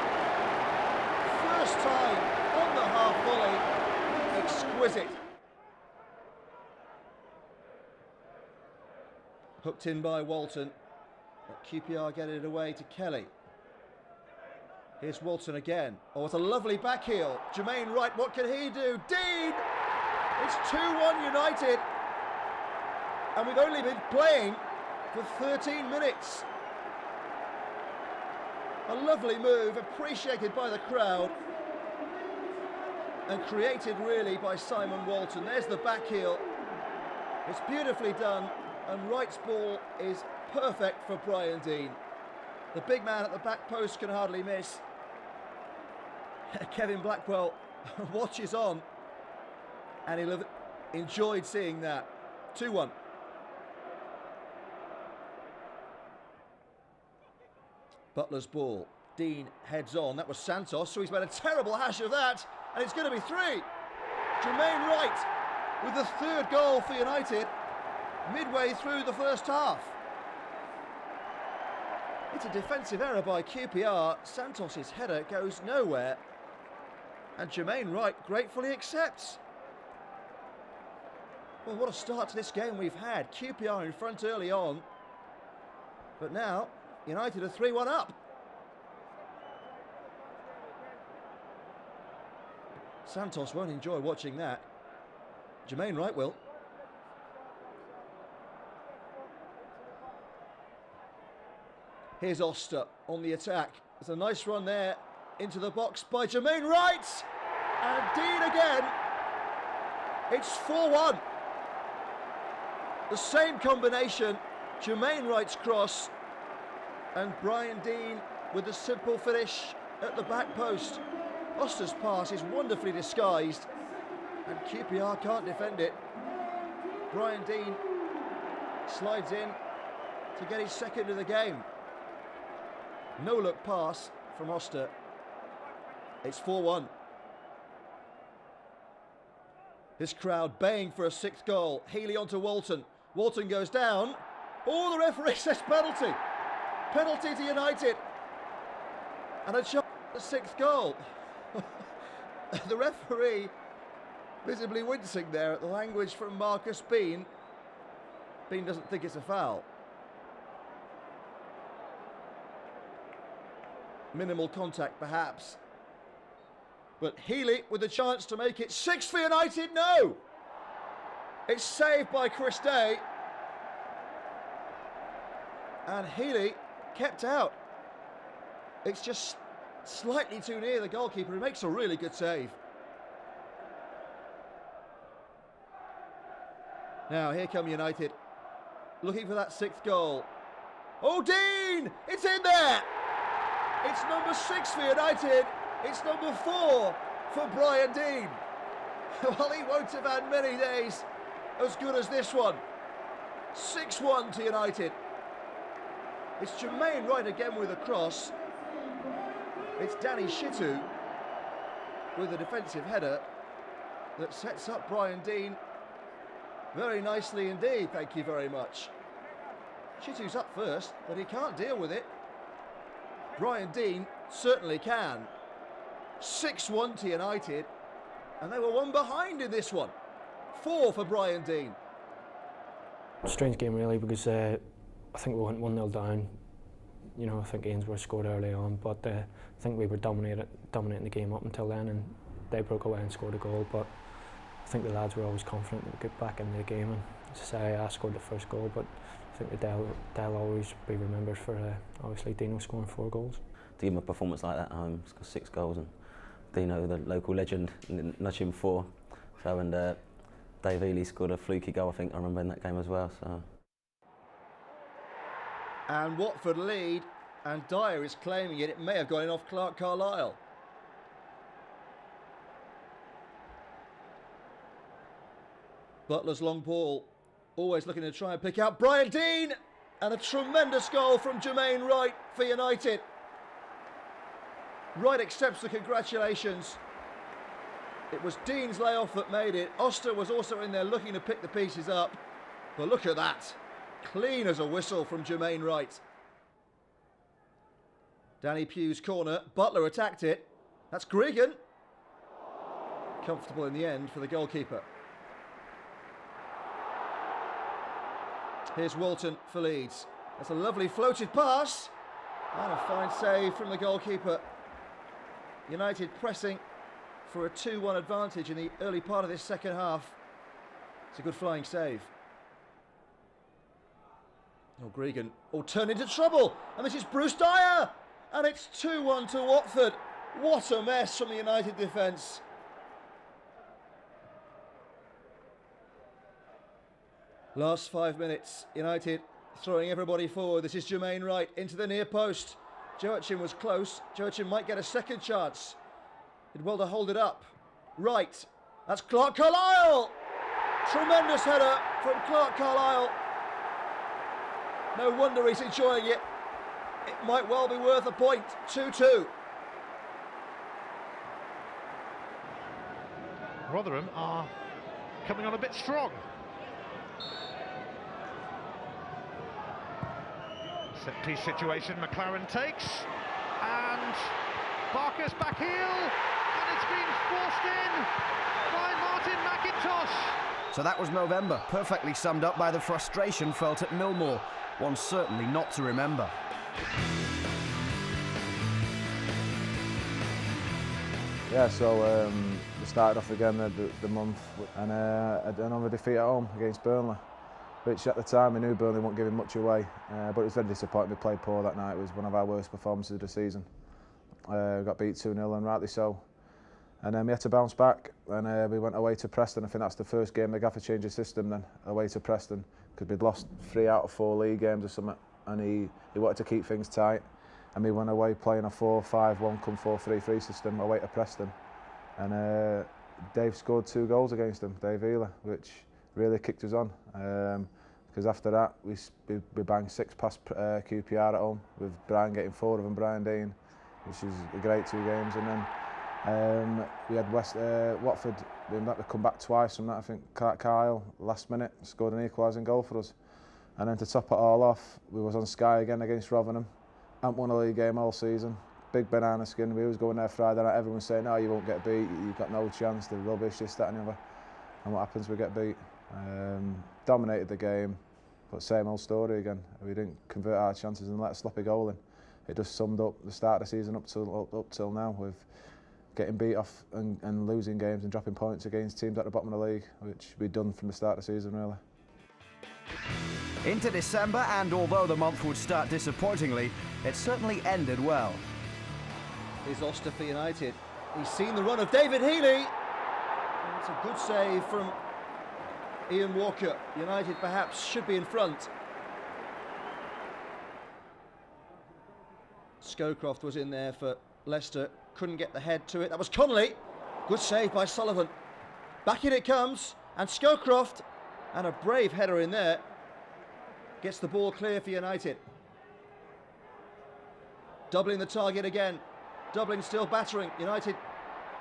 First time on the half volley, exquisite. Hooked in by Walton, but QPR get it away to Kelly. Here's Walton again. Oh, it's a lovely back heel. Jermaine Wright, what can he do? Dean! It's 2-1 United. And we've only been playing for 13 minutes. A lovely move, appreciated by the crowd. And created really by Simon Walton. There's the back heel. It's beautifully done. And Wright's ball is perfect for Brian Dean. The big man at the back post can hardly miss. Kevin Blackwell watches on. And he'll have enjoyed seeing that. 2-1. Butler's ball. Dean heads on. That was Santos, so he's made a terrible hash of that. And it's going to be 3. Jermaine Wright with the 3rd goal for United midway through the first half. It's a defensive error by QPR. Santos's header goes nowhere. And Jermaine Wright gratefully accepts. Well, what a start to this game we've had. QPR in front early on. But now, United are 3-1 up. Santos won't enjoy watching that. Jermaine Wright will. Here's Oster on the attack. There's a nice run there into the box by Jermaine Wright. And Dean again. It's 4-1. The same combination. Jermaine Wright's cross. And Brian Dean with the simple finish at the back post. Oster's pass is wonderfully disguised. And QPR can't defend it. Brian Dean slides in to get his 2nd of the game. No-look pass from Oster. It's 4-1. This crowd baying for a 6th goal. Healy onto Walton. Walton goes down. Oh, the referee says penalty. Penalty to United. And a shot at the 6th goal. The referee visibly wincing there at the language from Marcus Bean. Bean doesn't think it's a foul. Minimal contact perhaps. But Healy with a chance to make it 6 for United. No! It's saved by Chris Day. And Healy kept out. It's just slightly too near the goalkeeper, who makes a really good save. Now here come United, looking for that 6th goal. Oh, Dean! It's in there! It's number 6 for United. It's number 4 for Brian Dean. Well, he won't have had many days as good as this one. 6-1 to United. It's Jermaine Wright again with a cross. It's Danny Shitu with a defensive header that sets up Brian Dean very nicely indeed, thank you very much. Shitu's up first, but he can't deal with it. Brian Dean certainly can. 6-1 to United, and they were 1 behind in this one. 4 for Brian Dean. Strange game really, because I think we went 1-0 down. You know, I think Ainsworth scored early on, but I think we were dominating the game up until then, and they broke away and scored a goal. But I think the lads were always confident that we'd get back into the game, and as I say, I scored the first goal, but I think the Dell always be remembered for obviously Dino scoring 4 goals. To give him a performance like that, scored 6 goals, and Dino, the local legend, nudged him 4. So, and Dave Ely scored a fluky goal, I think I remember in that game as well. So. And Watford lead, and Dyer is claiming it. It may have gone in off Clark Carlisle. Butler's long ball, always looking to try and pick out Brian Deane, and a tremendous goal from Jermaine Wright for United. Wright accepts the congratulations. It was Deane's layoff that made it. Oster was also in there looking to pick the pieces up. But look at that. Clean as a whistle from Jermaine Wright. Danny Pugh's corner. Butler attacked it. That's Gregan. Comfortable in the end for the goalkeeper. Here's Walton for Leeds. That's a lovely floated pass. And a fine save from the goalkeeper. United pressing for a 2-1 advantage in the early part of this second half. It's a good flying save. Oh, Gregan all turned into trouble. And this is Bruce Dyer. And it's 2-1 to Watford. What a mess from the United defence. Last 5 minutes, United throwing everybody forward. This is Jermaine Wright into the near post. Joachim was close. Joachim might get a second chance. Did well to hold it up. Wright. That's Clark Carlisle. Tremendous header from Clark Carlisle. No wonder he's enjoying it. It might well be worth a point. 2-2. Rotherham are coming on a bit strong. Set piece situation, McLaren takes, and Barker's back heel, and it's been forced in by Martin McIntosh. So that was November, perfectly summed up by the frustration felt at Millmoor, one certainly not to remember. Yeah, so we started off again the month and another defeat at home against Burnley, which at the time we knew Burnley wouldn't give him much away, but it was very disappointing. We played poor that night. It was one of our worst performances of the season. We got beat 2-0 and rightly so. And then we had to bounce back and we went away to Preston. I think that's the first game the gaffer changed his system then, away to Preston, because we'd lost 3 out of 4 league games or something, and he wanted to keep things tight. And we went away playing a 4-5-1 come 4-3-3 system away to Preston. And Dave scored 2 goals against them, Dave Ealer, which really kicked us on. Because after that, we banged 6 past QPR at home, with Brian getting 4 of them, Brian Deane, which is a great 2 games. And then we had Watford, we had to come back twice from that. I think Kyle, last minute, scored an equalising goal for us. And then to top it all off, we was on Sky again against Rotherham. Hadn't won a league game all season. Big banana skin. We was going there Friday night. Everyone saying, "No, you won't get beat. You've got no chance. They're rubbish, this, that, and the other." And what happens? We get beat. Dominated the game, but same old story again. We didn't convert our chances and let a sloppy goal in. It just summed up the start of the season up till now, with getting beat off and losing games and dropping points against teams at the bottom of the league, which we'd done from the start of the season, really. Into December, and although the month would start disappointingly, it certainly ended well. Here's Oster for United. He's seen the run of David Healy. And it's a good save from Ian Walker. United perhaps should be in front. Scowcroft was in there for Leicester. Couldn't get the head to it. That was Connolly. Good save by Sullivan. Back in it comes. And Scowcroft. And a brave header in there. Gets the ball clear for United. Doubling the target again. Dublin still battering. United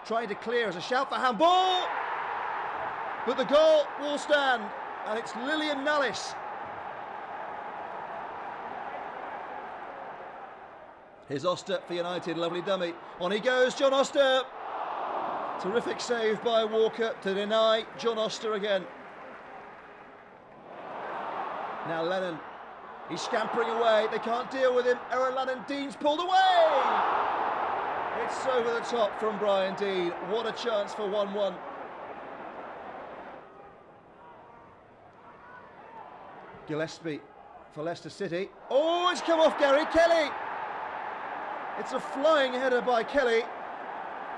trying to clear as a shout for handball. But the goal will stand. And it's Lillian Nallis. Here's Oster for United. Lovely dummy. On he goes, John Oster. Terrific save by Walker to deny John Oster again. Now Lennon, he's scampering away, they can't deal with him. Aaron Lennon, Dean's pulled away! It's over the top from Brian Deane. What a chance for 1-1. Gillespie for Leicester City. Oh, it's come off Gary Kelly! It's a flying header by Kelly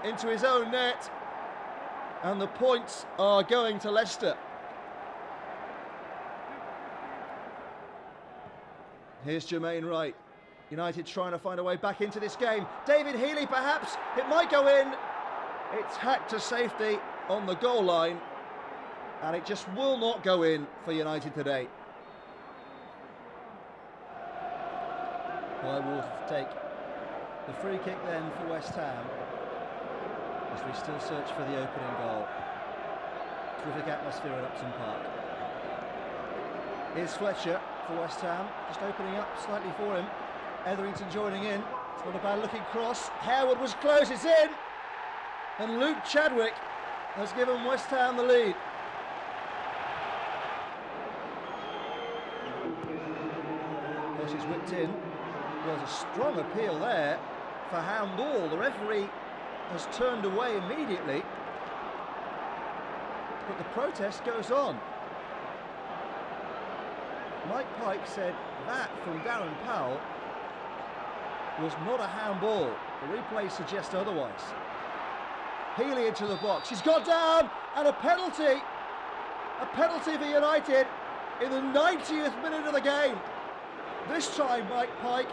into his own net. And the points are going to Leicester. Here's Jermaine Wright. United trying to find a way back into this game. David Healy perhaps, it might go in. It's hacked to safety on the goal line, and it just will not go in for United today. Bywater to take the free kick then for West Ham, as we still search for the opening goal. Terrific atmosphere at Upton Park. Here's Fletcher for West Ham, just opening up slightly for him. Etherington joining in. It's not a bad looking cross. Harewood was close, it's in! And Luke Chadwick has given West Ham the lead. Of course, he's whipped in. There's a strong appeal there for handball. The referee has turned away immediately, but the protest goes on. Mike Pike said that from Darren Powell was not a handball. The replay suggests otherwise. Healy into the box. He's got down, and a penalty. A penalty for United in the 90th minute of the game. This time Mike Pike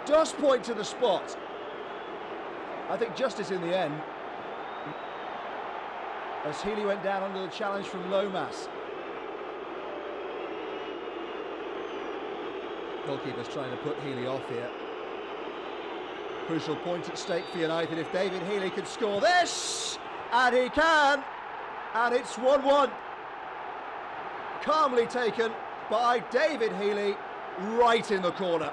does point to the spot. I think justice in the end, as Healy went down under the challenge from Lomas. Goalkeeper's trying to put Healy off here. Crucial point at stake for United if David Healy could score this, and he can, and it's 1-1. Calmly taken by David Healy, right in the corner.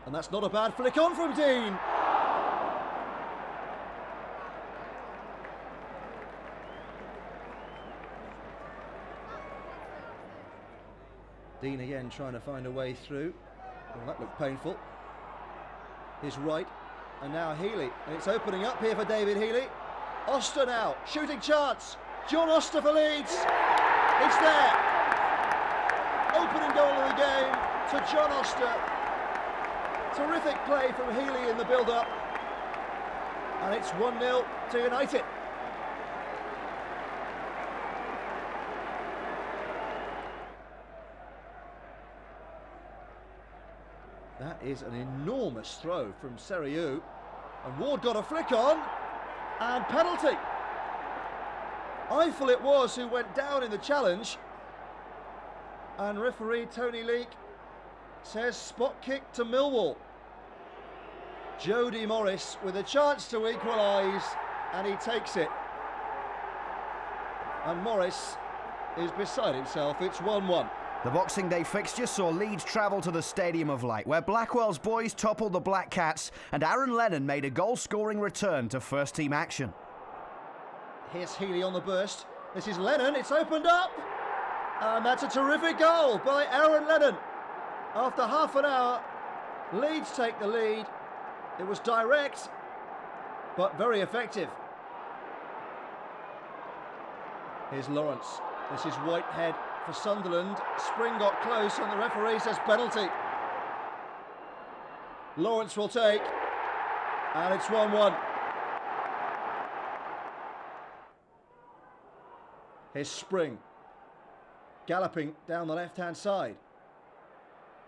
And that's not a bad flick on from Dean. Dean again trying to find a way through. Well, that looked painful. Here's Wright, and now Healy. And it's opening up here for David Healy. Oster now, shooting chance. John Oster for Leeds. It's there. Opening goal of the game to John Oster. Terrific play from Healy in the build-up. And it's 1-0 to United. That is an enormous throw from Seriou, and Ward got a flick on, and penalty. Eiffel it was who went down in the challenge, and referee Tony Leake says spot kick to Millwall. Jody Morris with a chance to equalise, and he takes it. And Morris is beside himself. It's 1-1. The Boxing Day fixture saw Leeds travel to the Stadium of Light, where Blackwell's boys toppled the Black Cats, and Aaron Lennon made a goal-scoring return to first-team action. Here's Healy on the burst. This is Lennon, it's opened up! And that's a terrific goal by Aaron Lennon. After half an hour, Leeds take the lead. It was direct, but very effective. Here's Lawrence. This is Whitehead for Sunderland. Spring got close and the referee says penalty. Lawrence will take, and it's 1-1. Here's Spring, galloping down the left-hand side.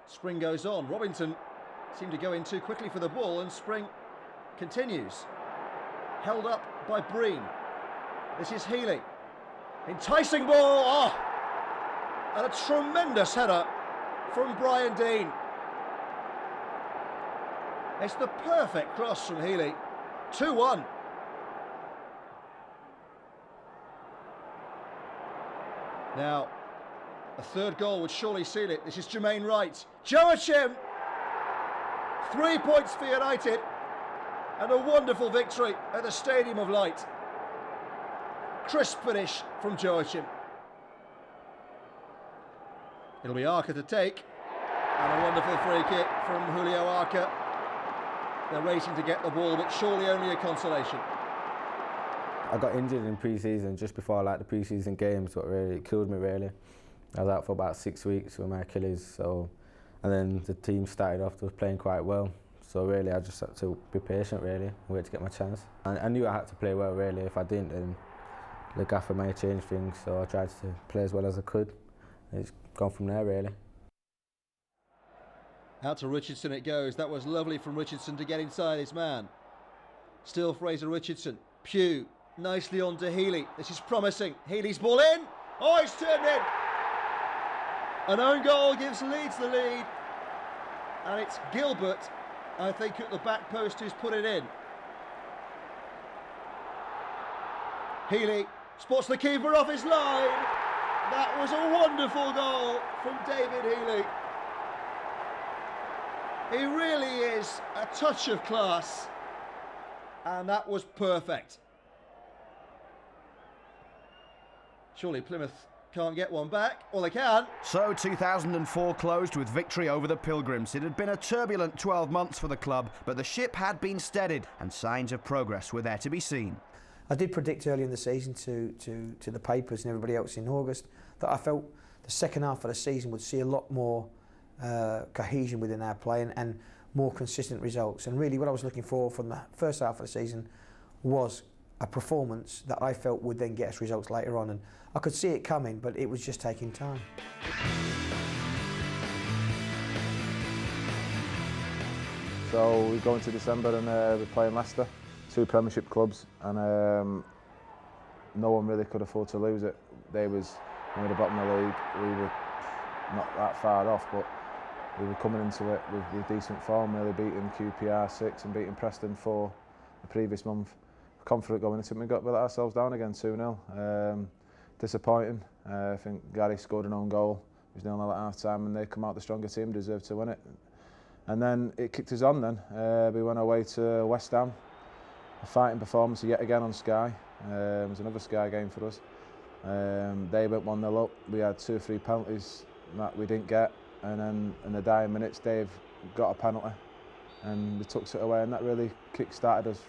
Spring goes on. Robinson seemed to go in too quickly for the ball, and Spring continues. Held up by Breen. This is Healy. Enticing ball. Oh! And a tremendous header from Brian Dean. It's the perfect cross from Healy. 2-1. Now, a third goal would surely seal it. This is Jermaine Wright. Joachim! 3 points for United, and a wonderful victory at the Stadium of Light. Crisp finish from Joachim. It'll be Arca to take, and a wonderful free kick from Julio Arca. They're racing to get the ball, but surely only a consolation. I got injured in pre-season just before the pre-season games, what really killed me really. I was out for about 6 weeks with my Achilles, and then the team started off, was playing quite well. So really, I just had to be patient, really, wait to get my chance. And I knew I had to play well, really. If I didn't, then the gaffer may change things. So I tried to play as well as I could. It's gone from there, really. Out to Richardson it goes. That was lovely from Richardson to get inside his man. Still Fraser Richardson. Pugh nicely on to Healy. This is promising. Healy's ball in. Oh, it's turned in. An own goal gives Leeds the lead. And it's Gilbert, I think, at the back post who's put it in. Healy spots the keeper off his line. That was a wonderful goal from David Healy. He really is a touch of class. And that was perfect. Surely Plymouth can't get one back, or they can. So 2004 closed with victory over the Pilgrims. It had been a turbulent 12 months for the club, but the ship had been steadied and signs of progress were there to be seen. I did predict early in the season to the papers and everybody else in August that I felt the second half of the season would see a lot more cohesion within our play and more consistent results. And really what I was looking for from the first half of the season was a performance that I felt would then get us results later on. And I could see it coming, but it was just taking time. So we go into December and we're playing Leicester, 2 Premiership clubs, and no one really could afford to lose it. We were at the bottom of the league. We were not that far off, but we were coming into it with decent form, really beating QPR 6 and beating Preston 4 the previous month. Confident going into it, we let ourselves down again 2-0. Disappointing. I think Gary scored an own goal. It was 0-0 at half time, and they come out the stronger team, deserved to win it. And then it kicked us on then. We went away to West Ham. A fighting performance yet again on Sky. It was another Sky game for us. They went 1-0 up. We had 2 or 3 penalties that we didn't get. And then in the dying minutes, Dave got a penalty. And we took it away, and that really kick-started us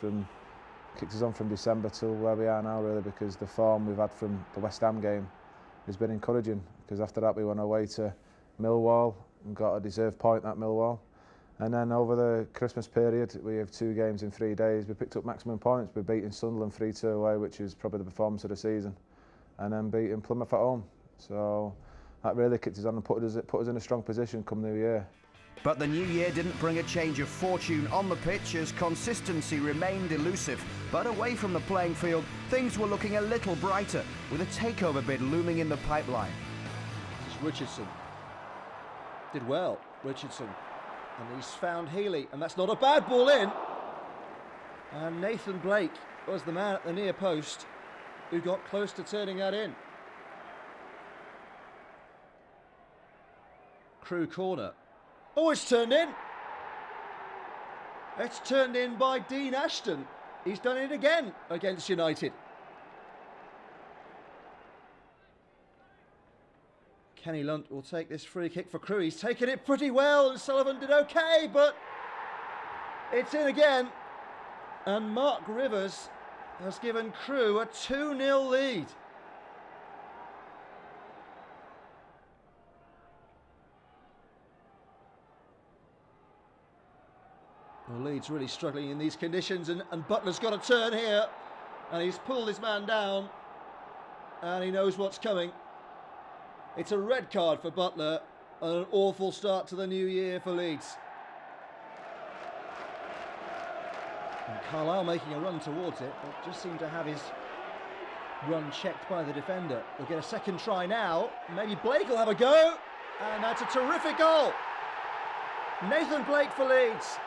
kicked us on from December till where we are now, really, because the form we've had from the West Ham game has been encouraging. Because after that we went away to Millwall and got a deserved point at Millwall. And then over the Christmas period, we have 2 games in 3 days. We picked up maximum points. We're beating Sunderland 3-2 away, which is probably the performance of the season. And then beating Plymouth at home. So that really kicked us on and put us in a strong position come New Year. But the new year didn't bring a change of fortune on the pitch as consistency remained elusive. But away from the playing field, things were looking a little brighter, with a takeover bid looming in the pipeline. This is Richardson. Did well, Richardson. And he's found Healy, and that's not a bad ball in. And Nathan Blake was the man at the near post who got close to turning that in. Crew corner. Oh, it's turned in. It's turned in by Dean Ashton. He's done it again against United. Kenny Lunt will take this free kick for Crewe. He's taken it pretty well, and Sullivan did okay, but it's in again. And Mark Rivers has given Crewe a 2-0 lead. Well, Leeds really struggling in these conditions, and Butler's got a turn here, and he's pulled his man down, and he knows what's coming. It's a red card for Butler, and an awful start to the new year for Leeds. And Carlisle making a run towards it, but just seemed to have his run checked by the defender. We'll get a second try now. Maybe Blake will have a go, and that's a terrific goal. Nathan Blake for Leeds.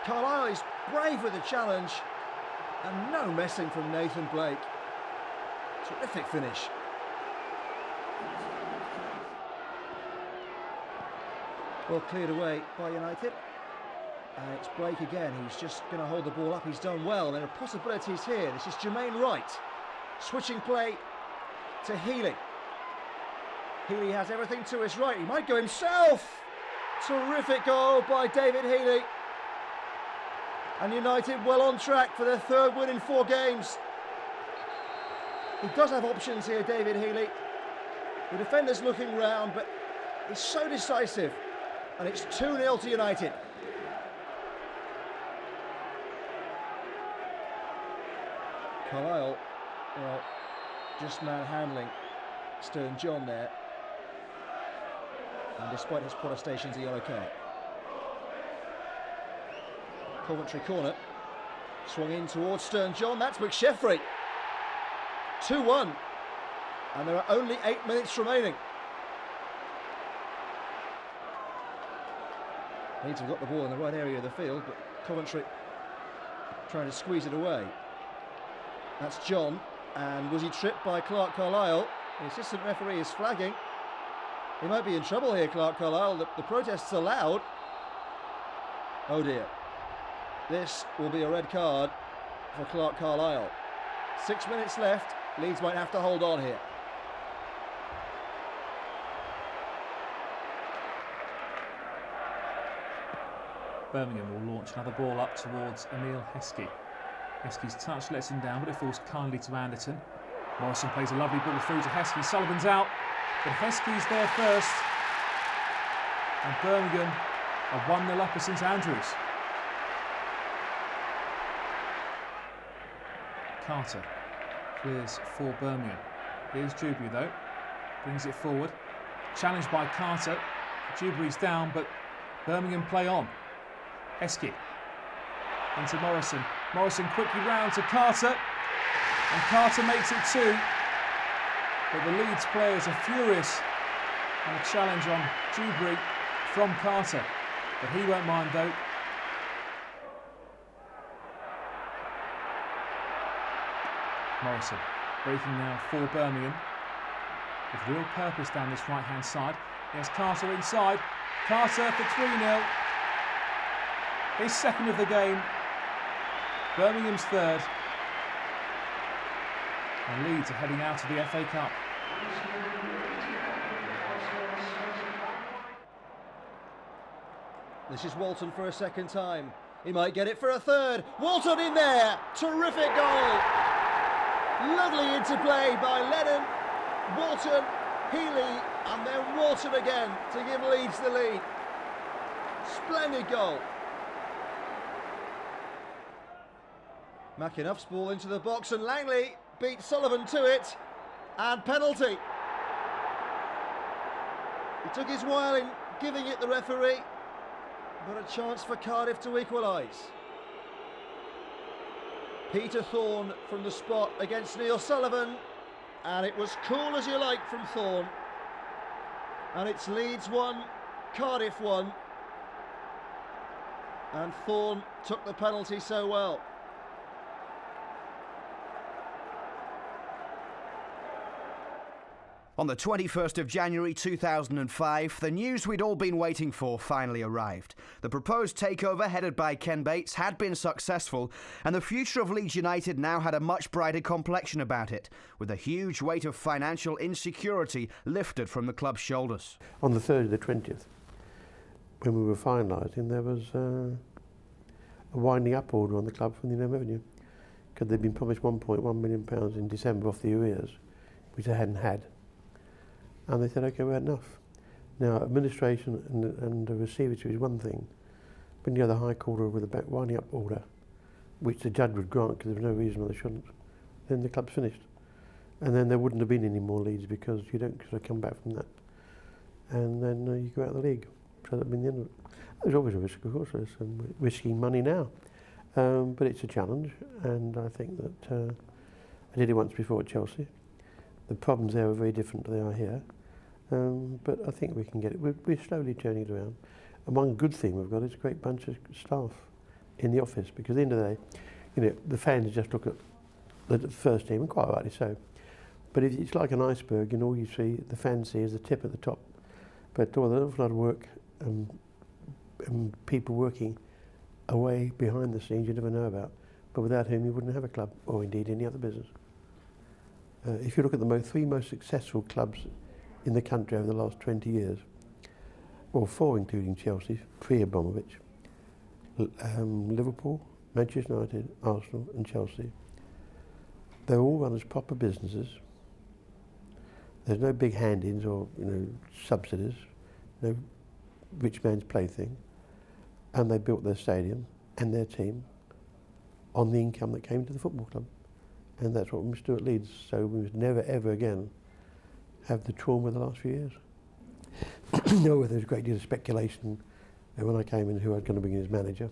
Carlisle is brave with the challenge, and no messing from Nathan Blake. Terrific finish. Well cleared away by United. And it's Blake again, who's just going to hold the ball up. He's done well, and there are possibilities here. This is Jermaine Wright. Switching play to Healy. Healy has everything to his right. He might go himself. Terrific goal by David Healy. And United well on track for their 3rd win in 4 games. He does have options here, David Healy. The defender's looking round, but he's so decisive. And it's 2-0 to United. Carlisle, well, just manhandling Stern John there. And despite his protestations, a yellow card. Coventry corner. Swung in towards Stern John. That's McSheffrey. 2-1. And there are only 8 minutes remaining. Leeds have got the ball in the right area of the field, but Coventry trying to squeeze it away. That's John. And was he tripped by Clark Carlisle? The assistant referee is flagging. He might be in trouble here, Clark Carlisle. The protest's allowed. Oh dear. This will be a red card for Clark Carlisle. 6 minutes left. Leeds might have to hold on here. Birmingham will launch another ball up towards Emil Heskey. Heskey's touch lets him down, but it falls kindly to Anderton. Morrison plays a lovely ball through to Heskey. Sullivan's out, but Heskey's there first. And Birmingham are 1-0 up at St Andrews. Carter clears for Birmingham. Here's Dewberry though, brings it forward. Challenged by Carter. Dewberry's down, but Birmingham play on. Heskey into Morrison. Morrison quickly round to Carter, and Carter makes it 2. But the Leeds players are furious, and a challenge on Dewberry from Carter. But he won't mind though. Morrison breaking now for Birmingham with real purpose down this right hand side. There's Carter inside. Carter for 3-0. His second of the game. Birmingham's third. And Leeds are heading out of the FA Cup. This is Walton for a second time. He might get it for a third. Walton in there. Terrific goal. Lovely interplay by Lennon, Walton, Healy, and then Walton again to give Leeds the lead. Splendid goal. McEnuff's ball into the box, and Langley beats Sullivan to it, and penalty. He took his while in giving it the referee, but a chance for Cardiff to equalise. Peter Thorne from the spot against Neil Sullivan, and it was cool as you like from Thorne. And it's Leeds 1, Cardiff 1, and Thorne took the penalty so well. On the 21st of January 2005, the news we'd all been waiting for finally arrived. The proposed takeover headed by Ken Bates had been successful, and the future of Leeds United now had a much brighter complexion about it, with a huge weight of financial insecurity lifted from the club's shoulders. On the Thursday the 20th, when we were finalising, there was a winding up order on the club from the Inland Revenue, because they'd been promised £1.1 million in December off the arrears, which they hadn't had. And they said, OK, we had enough. Now, administration and the receivership is one thing, but you have the High Court order with a winding up order, which the judge would grant because there was no reason why they shouldn't, then the club's finished. And then there wouldn't have been any more Leeds because you don't sort of come back from that. And then you go out of the league. So that'd been the end of it. There's always a risk, of course. There's some risking money now. But it's a challenge, and I think that I did it once before at Chelsea. The problems there are very different to they are here. But I think we can get it. We're slowly turning it around. And one good thing we've got is a great bunch of staff in the office, because at the end of the day, you know, the fans just look at the first team, and quite rightly so. But it's like an iceberg, and all you see, the fans see is the tip at the top. But there's an awful lot of work and people working away behind the scenes you never know about, but without whom you wouldn't have a club, or indeed any other business. If you look at the three most successful clubs in the country over the last 20 years, well, four including Chelsea, pre-Abramovich, Liverpool, Manchester United, Arsenal and Chelsea, they're all run as proper businesses. There's no big hand-ins or subsidies, no rich man's plaything, and they built their stadium and their team on the income that came to the football club. And that's what we must do at Leeds, so we must never ever again have the trauma of the last few years. No, there was a great deal of speculation when I came in who I was going to bring in as manager,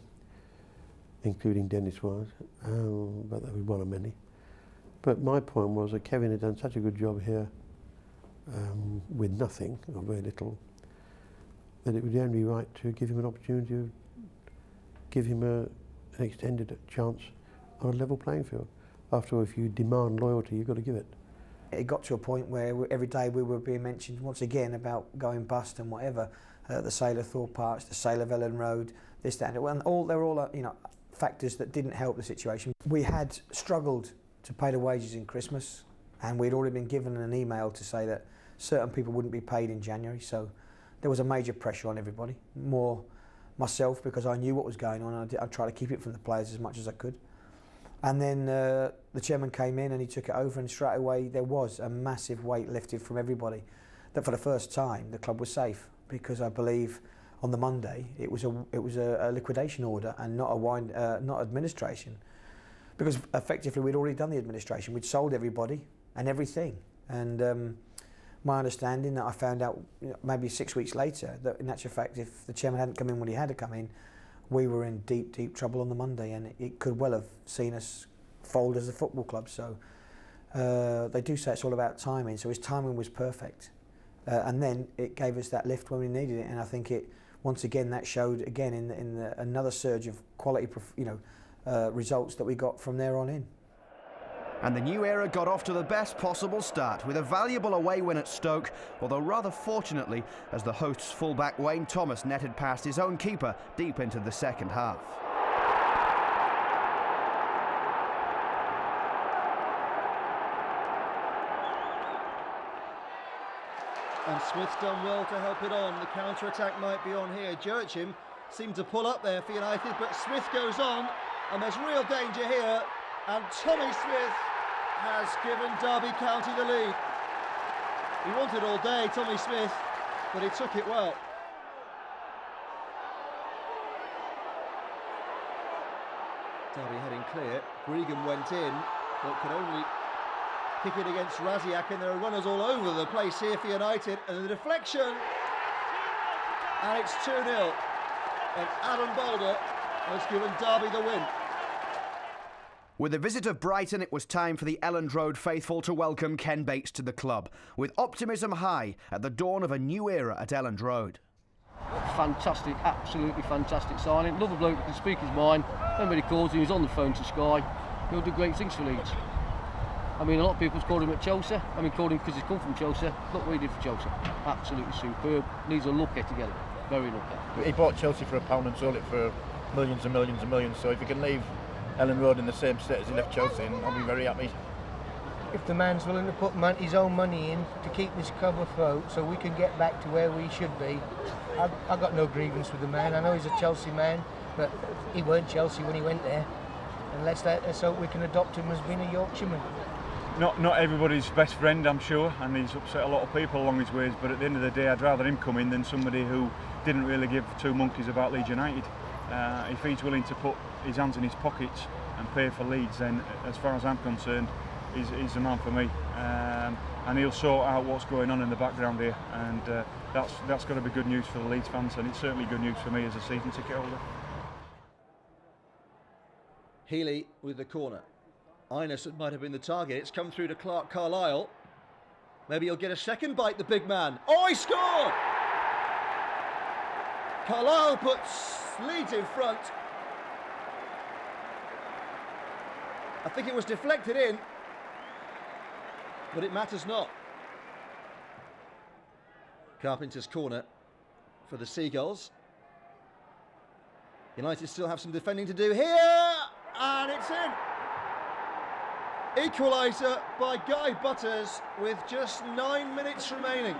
including Dennis was, but that was one of many. But my point was that Kevin had done such a good job here with nothing, or very little, that it would only be right to give him an opportunity to give him an extended chance on a level playing field. After all, if you demand loyalty, you've got to give it. It got to a point where every day we were being mentioned once again about going bust and whatever. The sale of Thorpe Arch, the sale of Ellen Road, this, that, and they're all factors that didn't help the situation. We had struggled to pay the wages in Christmas, and we'd already been given an email to say that certain people wouldn't be paid in January, so there was a major pressure on everybody. More myself, because I knew what was going on. I tried to keep it from the players as much as I could. And then the chairman came in and he took it over, and straight away there was a massive weight lifted from everybody. That for the first time the club was safe, because I believe on the Monday it was a liquidation order and not administration, because effectively we'd already done the administration. We'd sold everybody and everything, and my understanding that I found out maybe 6 weeks later that in actual fact, if the chairman hadn't come in when he had to come in, we were in deep, deep trouble on the Monday, and it could well have seen us fold as a football club. So they do say it's all about timing, so his timing was perfect. And then it gave us that lift when we needed it, and I think it, once again, that showed again in another surge of quality, results that we got from there on in. And the new era got off to the best possible start with a valuable away win at Stoke, although rather fortunately as the hosts' fullback Wayne Thomas netted past his own keeper deep into the second half. And Smith's done well to help it on. The counter-attack might be on here. Joachim seemed to pull up there for United, but Smith goes on, and there's real danger here. And Tommy Smith has given Derby County the lead. He wanted all day, Tommy Smith, but he took it well. Derby heading clear. Gregan went in, but could only kick it against Raziak, and there are runners all over the place here for United, and the deflection, and it's 2-0, and Adam Boulder has given Derby the win. With the visit of Brighton, it was time for the Elland Road faithful to welcome Ken Bates to the club, with optimism high at the dawn of a new era at Elland Road. Fantastic, absolutely fantastic signing. Love a bloke who can speak his mind. Nobody calls him, he's on the phone to Sky. He'll do great things for Leeds. I mean, a lot of people's called him at Chelsea. I mean, called him because he's come from Chelsea. Look what he did for Chelsea. Absolutely superb. Leeds are lucky to get it. Very lucky. He bought Chelsea for £1 and sold it for millions and millions and millions. So if he can leave Elland Road in the same state as he left Chelsea, and I'll be very happy. If the man's willing to put his own money in to keep this club afloat so we can get back to where we should be, I've got no grievance with the man. I know he's a Chelsea man, but he weren't Chelsea when he went there. And let's hope we can adopt him as being a Yorkshireman. Not everybody's best friend, I'm sure, and he's upset a lot of people along his ways, but at the end of the day I'd rather him come in than somebody who didn't really give two monkeys about Leeds United. If he's willing to put his hands in his pockets and pay for Leeds, then as far as I'm concerned, he's the man for me. And he'll sort out what's going on in the background here, and that's got to be good news for the Leeds fans, and it's certainly good news for me as a season ticket holder. Healy with the corner. Innes might have been the target. It's come through to Clark Carlisle. Maybe he'll get a second bite, the big man. Oh, he scored! Carlisle puts Leeds in front. I think it was deflected in, but it matters not. Carpenter's corner for the Seagulls. United still have some defending to do here, and it's in. Equaliser by Guy Butters with just 9 minutes remaining.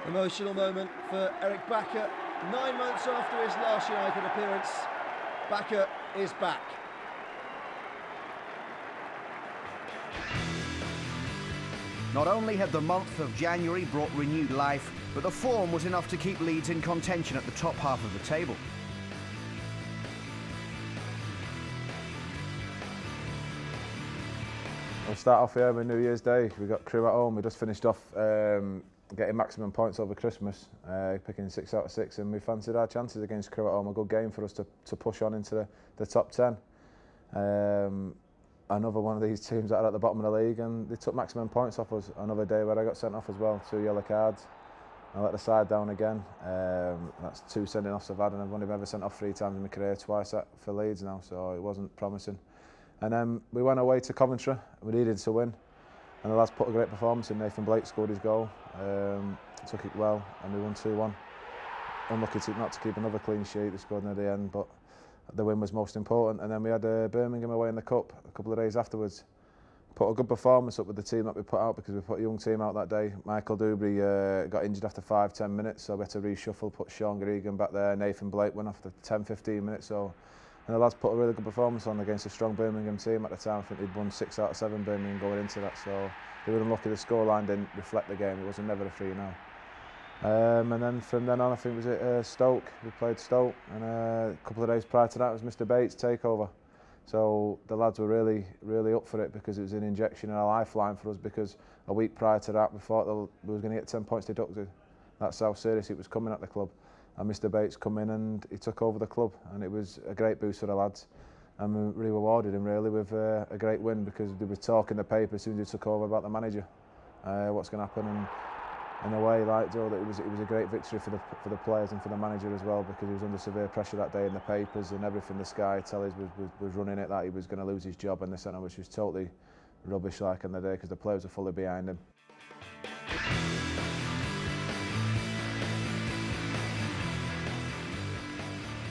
Emotional moment for Eric Bakker. 9 months after his last United appearance, Bakker is back. Not only had the month of January brought renewed life, but the form was enough to keep Leeds in contention at the top half of the table. We'll start off here with New Year's Day. We got Crewe at home. We just finished off getting maximum points over Christmas, picking 6 out of 6, and we fancied our chances against Crewe at home. A good game for us to push on into the top 10. Another one of these teams that are at the bottom of the league, and they took maximum points off us. Another day where I got sent off as well, 2 yellow cards. I let the side down again. That's 2 sending offs I've had, and I've only ever sent off 3 times in my career, twice for Leeds now, so it wasn't promising. And then we went away to Coventry. We needed to win, and the lads put a great performance in. Nathan Blake scored his goal, took it well, and we won 2-1. Unlucky not to keep another clean sheet. They scored near the end, but the win was most important. And then we had Birmingham away in the Cup a couple of days afterwards. Put a good performance up with the team that we put out, because we put a young team out that day. Michael Dubry got injured after 5-10 minutes, so we had to reshuffle, put Sean Gregan back there. Nathan Blake went after 10-15 minutes. And the lads put a really good performance on against a strong Birmingham team at the time. I think they'd won 6 out of 7 Birmingham going into that, so they were unlucky the scoreline didn't reflect the game. It was never a 3-0. And then from then on, I think it was Stoke. We played Stoke, and a couple of days prior to that was Mr Bates' takeover. So the lads were really, really up for it, because it was an injection and a lifeline for us, because a week prior to that we thought that we was going to get 10 points deducted. That's how serious it was coming at the club. And Mr Bates come in and he took over the club, and it was a great boost for the lads. And we rewarded him really with a great win, because there was talk in the paper as soon as he took over about the manager, what's going to happen. And in a way, like Joe, that it was a great victory for the players and for the manager as well, because he was under severe pressure that day in the papers, and everything the Sky tellies was running it that he was going to lose his job in the centre, which was totally rubbish like in the day, because the players were fully behind him.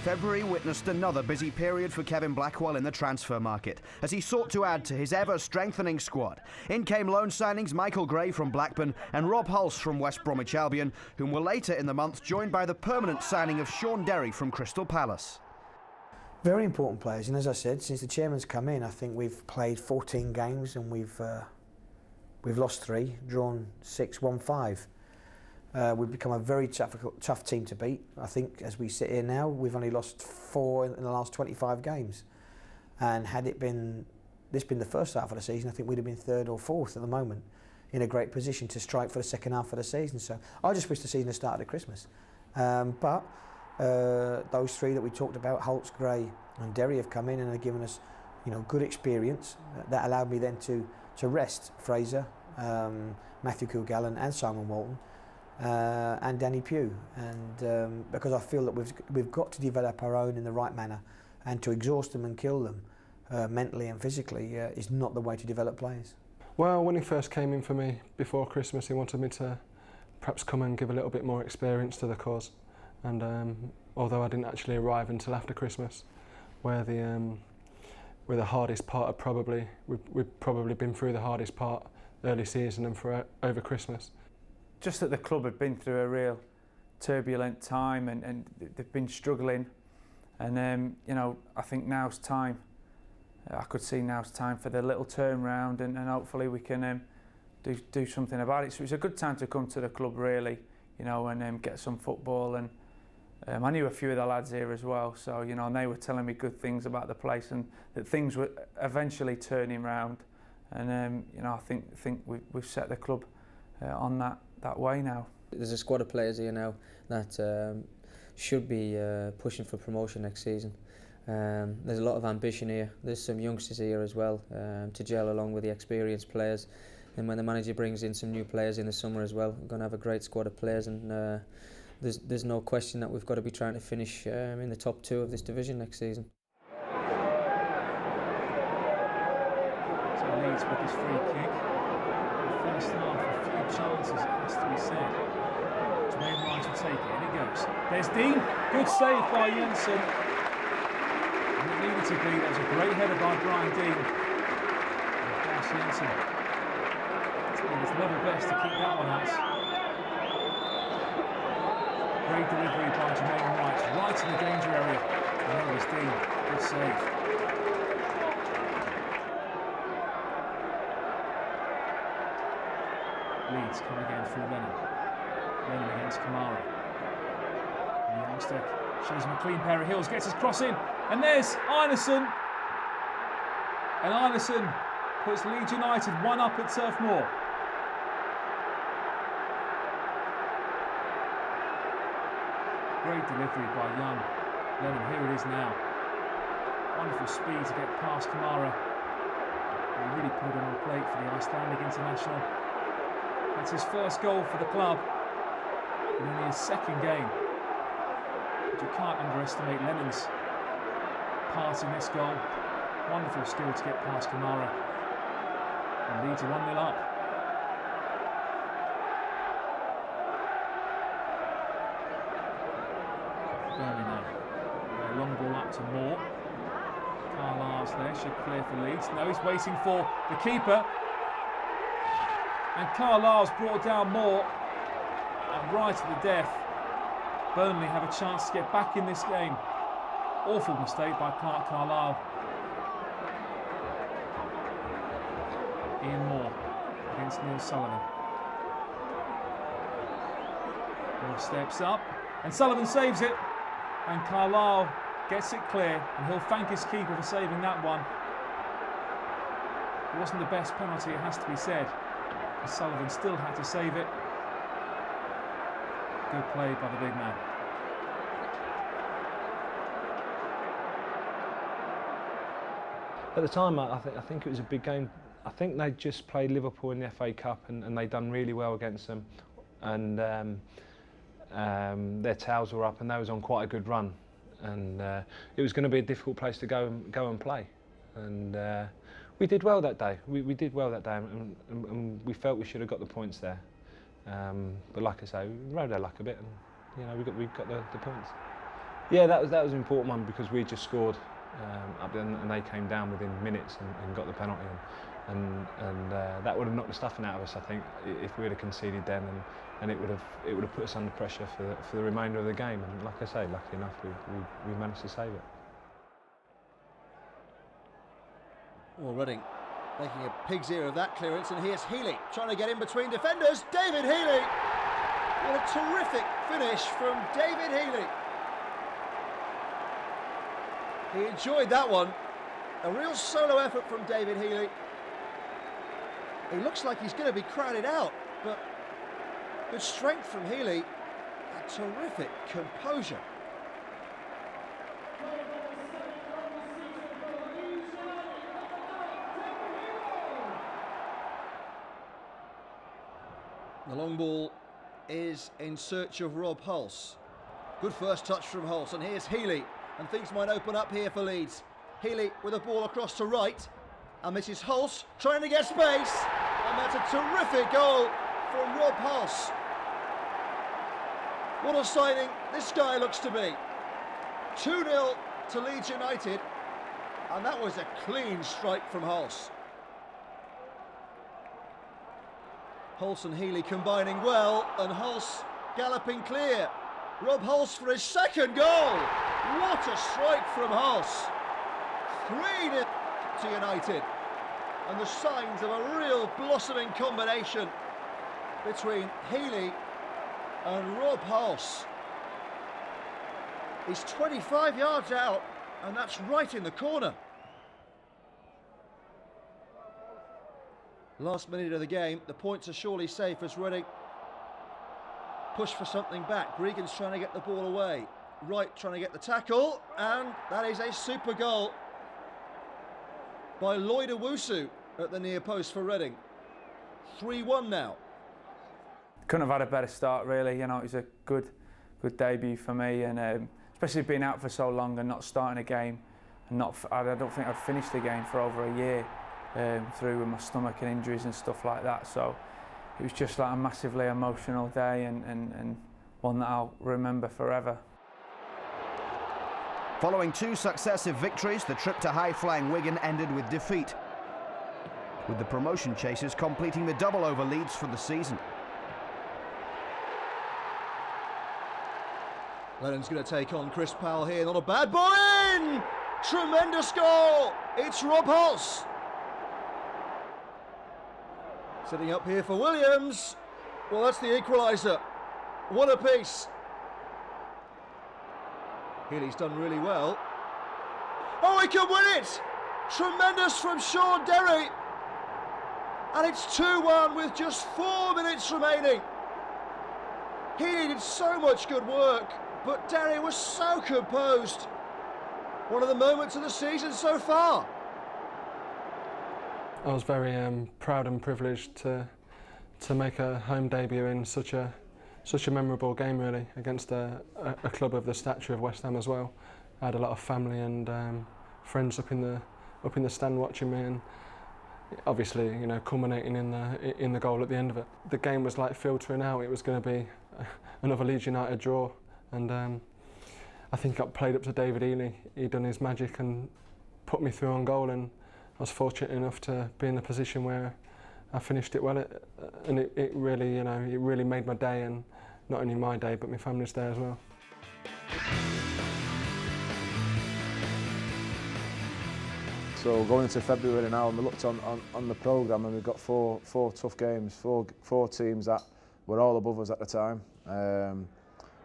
February witnessed another busy period for Kevin Blackwell in the transfer market, as he sought to add to his ever-strengthening squad. In came loan signings Michael Gray from Blackburn and Rob Hulse from West Bromwich Albion, whom were later in the month joined by the permanent signing of Sean Derry from Crystal Palace. Very important players, and as I said, since the chairman's come in, I think we've played 14 games and we've lost 3, drawn 6, won 5. We've become a very tough team to beat. I think as we sit here now, we've only lost 4 in the last 25 games. And had it been the first half of the season, I think we'd have been 3rd or 4th at the moment, in a great position to strike for the second half of the season. So I just wish the season had started at Christmas. But those 3 that we talked about, Holtz, Gray and Derry, have come in and have given us, good experience. That allowed me then to rest Fraser, Matthew Kilgallen and Simon Walton. And Danny Pugh, and because I feel that we've got to develop our own in the right manner, and to exhaust them and kill them mentally and physically is not the way to develop players. Well, when he first came in for me before Christmas, he wanted me to perhaps come and give a little bit more experience to the cause, and although I didn't actually arrive until after Christmas, where the hardest part we've probably been through the hardest part early season and for over Christmas. Just that the club had been through a real turbulent time, and they've been struggling, and I think now's time. I could see now's time for the little turnaround, and hopefully we can do something about it. So it's a good time to come to the club really, and get some football. And I knew a few of the lads here as well, so and they were telling me good things about the place, and that things were eventually turning round. And I think we've set the club on that way now. There's a squad of players here now that should be pushing for promotion next season. There's a lot of ambition here. There's some youngsters here as well to gel along with the experienced players. And when the manager brings in some new players in the summer as well, we're going to have a great squad of players, and there's no question that we've got to be trying to finish in the top 2 of this division next season. So Leeds with his free kick. The first half, a few chances, it has to be said. Jermaine Wright will take it, and it goes. There's Dean, good save by Jensen. And it needed to be, that was a great header by Brian Dean. And Klaus Jensen. It's been his level best to keep that one out. Great delivery by Jermaine Wright, right in the danger area. And there was Dean, good save. Leeds come again through Lennon. Lennon against Kamara. And the youngster shows him a clean pair of heels, gets his cross in, and there's Einarsson. And Einarsson puts Leeds United 1 up at Turf Moor. Great delivery by young Lennon. Here it is now. Wonderful speed to get past Kamara. And he really put it on the plate for the Icelandic international. That's his first goal for the club in only his second game. But you can't underestimate Lennon's part in this goal. Wonderful skill to get past Kamara. And Leeds are 1-0 up. Burnley now. A long ball up to Moore. Carlisle's there, should clear for Leeds. No, he's waiting for the keeper. And Carlisle's brought down Moore. And right at the death, Burnley have a chance to get back in this game. Awful mistake by Clark Carlisle. Ian Moore against Neil Sullivan. Moore steps up and Sullivan saves it, and Carlisle gets it clear, and he'll thank his keeper for saving that one. It wasn't the best penalty, it has to be said, but Sullivan still had to save it. Good play by the big man. At the time, I think it was a big game. I think they just played Liverpool in the FA Cup and they done really well against them, and their tails were up and they was on quite a good run, and it was going to be a difficult place to go and play, and we did well that day. We did well that day, and we felt we should have got the points there, but like I say, we rode our luck a bit, and we got the points. Yeah, that was an important one because we just scored up there, and they came down within minutes and got the penalty. And that would have knocked the stuffing out of us, I think, if we would have conceded then, and it would have put us under pressure for the remainder of the game. And like I say, lucky enough, we managed to save it. Well, Reading making a pig's ear of that clearance, and here's Healy trying to get in between defenders. David Healy! What a terrific finish from David Healy. He enjoyed that one. A real solo effort from David Healy. He looks like he's going to be crowded out, but good strength from Healy. A terrific composure. The long ball is in search of Rob Hulse. Good first touch from Hulse, and here's Healy, and things might open up here for Leeds. Healy with a ball across to right, and this is Hulse trying to get space, and that's a terrific goal from Rob Hulse. What a signing this guy looks to be. 2-0 to Leeds United, and that was a clean strike from Hulse. Hulse and Healy combining well, and Hulse galloping clear. Rob Hulse for his second goal. What a strike from Hulse. 3-0 to United, and the signs of a real blossoming combination between Healy and Rob Hulse. He's 25 yards out, and that's right in the corner. Last minute of the game, the points are surely safe as Reading push for something back. Gregan's trying to get the ball away. Wright trying to get the tackle, and that is a super goal by Lloyd Owusu at the near post for Reading. 3-1 now. Couldn't have had a better start, really. It was a good debut for me, and especially being out for so long and not starting a game, and I don't think I'd finished the game for over a year through with my stomach and injuries and stuff like that. So it was just like a massively emotional day, and one that I'll remember forever. Following 2 successive victories, the trip to high-flying Wigan ended with defeat, with the promotion chasers completing the double over Leeds for the season. Lennon's going to take on Chris Powell here, not a bad ball in! Tremendous goal! It's Rob Hulse. Sitting up here for Williams. Well, that's the equaliser. One apiece. Healy's done really well. Oh, he can win it! Tremendous from Sean Derry. And it's 2-1 with just 4 minutes remaining. He needed so much good work, but Derry was so composed. One of the moments of the season so far. I was very proud and privileged to make a home debut in such a memorable game, really, against a club of the stature of West Ham as well. I had a lot of family and friends up in the stand watching me, and obviously, you know, culminating in the goal at the end of it. The game was like filtering out. It was going to be another Leeds United draw, and I think I played up to David Ely. He'd done his magic and put me through on goal, and I was fortunate enough to be in the position where I finished it well, and it really, you know, it really made my day, and not only my day but my family's day as well. So going into February now, and we looked on the programme, and we've got four tough games, four teams that were all above us at the time.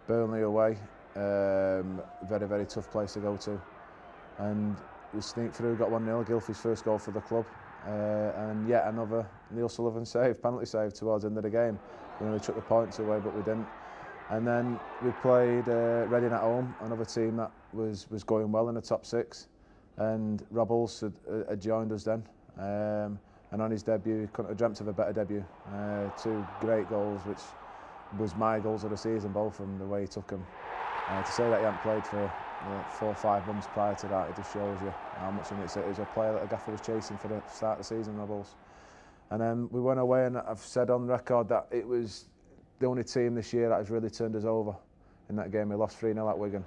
Burnley away, very, very tough place to go to, and we sneaked through, got 1-0, Gylfi's first goal for the club, and yet another Neil Sullivan penalty save towards the end of the game. We nearly took the points away, but we didn't. And then we played Reading at home, another team that was going well in the top 6. And Rob Hulse had joined us then, and on his debut, he couldn't have dreamt of a better debut. 2 great goals, which was my goals of the season, both from the way he took them. To say that he hadn't played for 4 or 5 months prior to that, it just shows you how much it was a player that the gaffer was chasing for the start of the season, Rob Hulse. And then we went away, and I've said on record that it was the only team this year that has really turned us over in that game. We lost 3-0 at Wigan.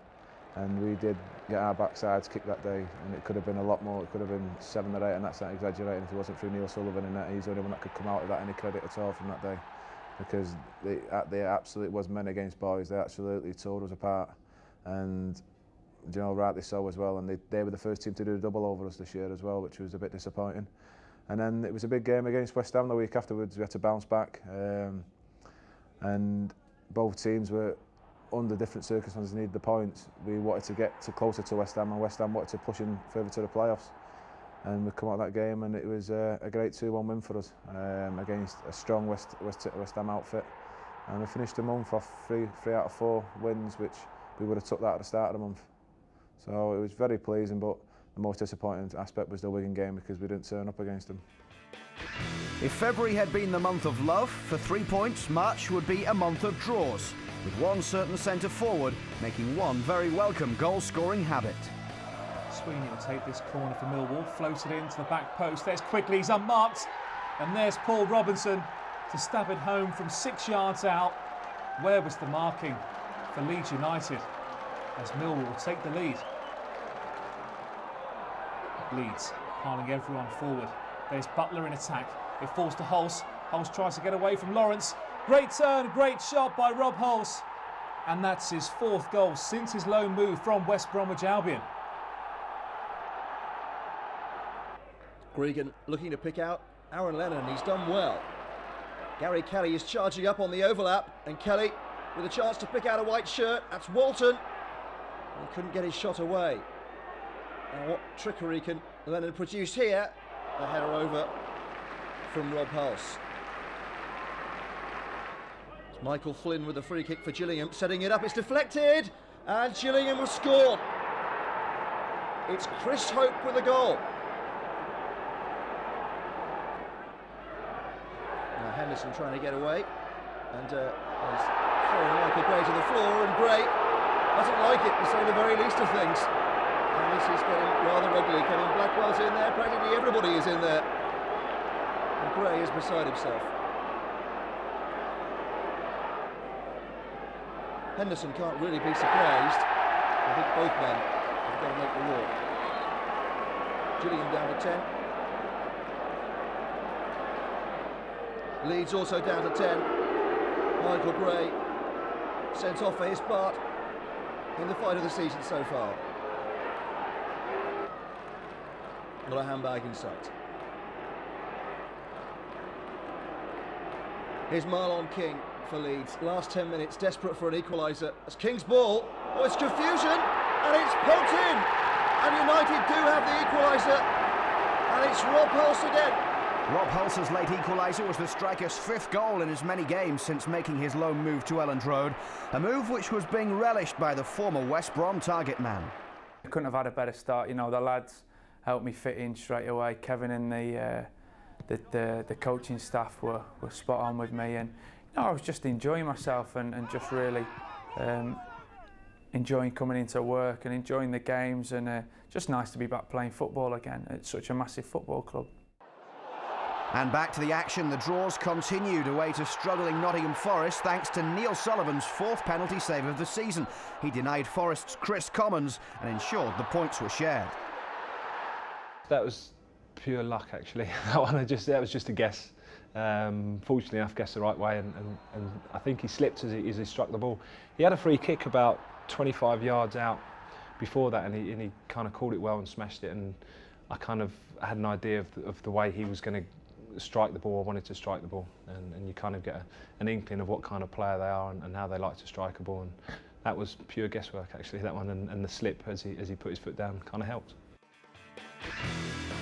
And we did get our backsides kicked that day, and it could have been a lot more. It could have been 7 or 8, and that's not exaggerating if it wasn't through Neil Sullivan in that. He's the only one that could come out without any credit at all from that day, because they absolutely was men against boys. They absolutely tore us apart, and you know, rightly so as well. And they were the first team to do a double over us this year as well, which was a bit disappointing. And then it was a big game against West Ham the week afterwards. We had to bounce back, and both teams were under different circumstances needed the points. We wanted to get closer to West Ham, and West Ham wanted to push in further to the playoffs. And we come out of that game, and it was a great 2-1 win for us against a strong West Ham outfit. And we finished the month off 3 out of 4 wins, which we would have took that at the start of the month. So it was very pleasing, but the most disappointing aspect was the Wigan game, because we didn't turn up against them. If February had been the month of love, for 3 points, March would be a month of draws, with one certain centre forward making one very welcome goal-scoring habit. Sweeney will take this corner for Millwall, floated into the back post. There's Quigley, he's unmarked, and there's Paul Robinson to stab it home from 6 yards out. Where was the marking for Leeds United as Millwall will take the lead? Leeds piling everyone forward. There's Butler in attack. It falls to Hulse. Hulse tries to get away from Lawrence. Great turn, great shot by Rob Hulse. And that's his 4th goal since his loan move from West Bromwich Albion. Gregan looking to pick out Aaron Lennon. He's done well. Gary Kelly is charging up on the overlap, and Kelly with a chance to pick out a white shirt. That's Walton. He couldn't get his shot away. Now what trickery can Lennon produce here? A header over from Rob Hulse. It's Michael Flynn with a free kick for Gillingham, setting it up. It's deflected, and Gillingham will score. It's Chris Hope with a goal. Now Henderson trying to get away, and he's throwing Michael Gray to the floor, and Gray doesn't like it, to say the very least of things. And this is getting rather ugly. Kevin Blackwell's in there, practically everybody is in there. And Gray is beside himself. Henderson can't really be surprised. I think both men have got to make the walk. Gillingham down to 10. Leeds also down to 10. Michael Gray sent off for his part in the fight of the season so far. Not a handbag in sight. Here's Marlon King for Leeds. Last 10 minutes, desperate for an equaliser. It's King's ball. Oh, it's confusion, and it's poked in. And United do have the equaliser, and it's Rob Hulse again. Rob Hulse's late equaliser was the striker's 5th goal in as many games since making his loan move to Elland Road, a move which was being relished by the former West Brom target man. I couldn't have had a better start. You know, the lads helped me fit in straight away. Kevin and the coaching staff were spot on with me, and you know, I was just enjoying myself and just really enjoying coming into work and enjoying the games, and just nice to be back playing football again. It's such a massive football club. And back to the action, the draws continued away to struggling Nottingham Forest thanks to Neil Sullivan's 4th penalty save of the season. He denied Forest's Chris Commons and ensured the points were shared. That was pure luck, actually. That was just a guess. Fortunately enough, guessed the right way, and I think he slipped as he struck the ball. He had a free kick about 25 yards out before that, and he kind of called it well and smashed it, and I kind of had an idea of the way he was going to strike the ball. I wanted to strike the ball, and you kind of get an inkling of what kind of player they are and how they like to strike a ball, and that was pure guesswork, actually, that one, and the slip as he put his foot down kind of helped.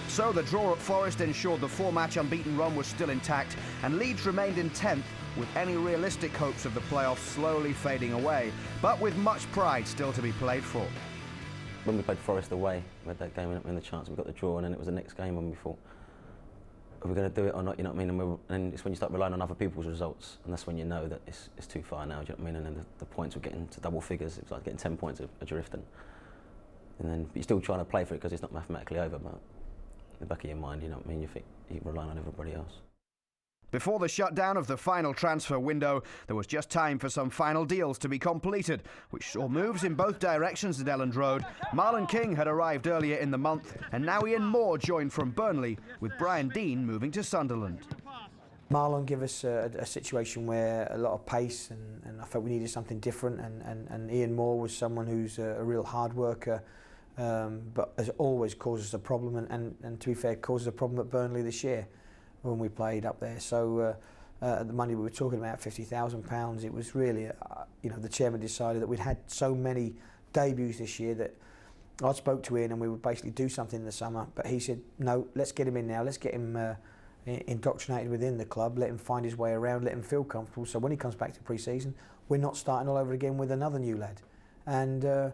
So the draw at Forest ensured the 4-match unbeaten run was still intact, and Leeds remained in 10th, with any realistic hopes of the playoffs slowly fading away, but with much pride still to be played for. When we played Forest away, we had that game in the chance, we got the draw, and then it was the next game when we thought, are we going to do it or not, you know what I mean? And it's when you start relying on other people's results, and that's when you know that it's too far now, do you know what I mean? And then the points were getting to double figures, it was like getting 10 points adrift, and then but you're still trying to play for it because it's not mathematically over, but in the back of your mind, you know what I mean, you think you're relying on everybody else. Before the shutdown of the final transfer window, there was just time for some final deals to be completed, which saw moves in both directions at Elland Road. Marlon King had arrived earlier in the month, and now Ian Moore joined from Burnley, with Brian Deane moving to Sunderland. Marlon gave us a situation where a lot of pace, and I felt we needed something different, and Ian Moore was someone who's a real hard worker, but has always caused us a problem, and to be fair, caused us a problem at Burnley this year when we played up there. So the money we were talking about, £50,000, it was really, you know, the chairman decided that we'd had so many debuts this year that I spoke to Ian and we would basically do something in the summer, but he said, no, let's get him in now, let's get him indoctrinated within the club, let him find his way around, let him feel comfortable, so when he comes back to pre-season, we're not starting all over again with another new lad. And to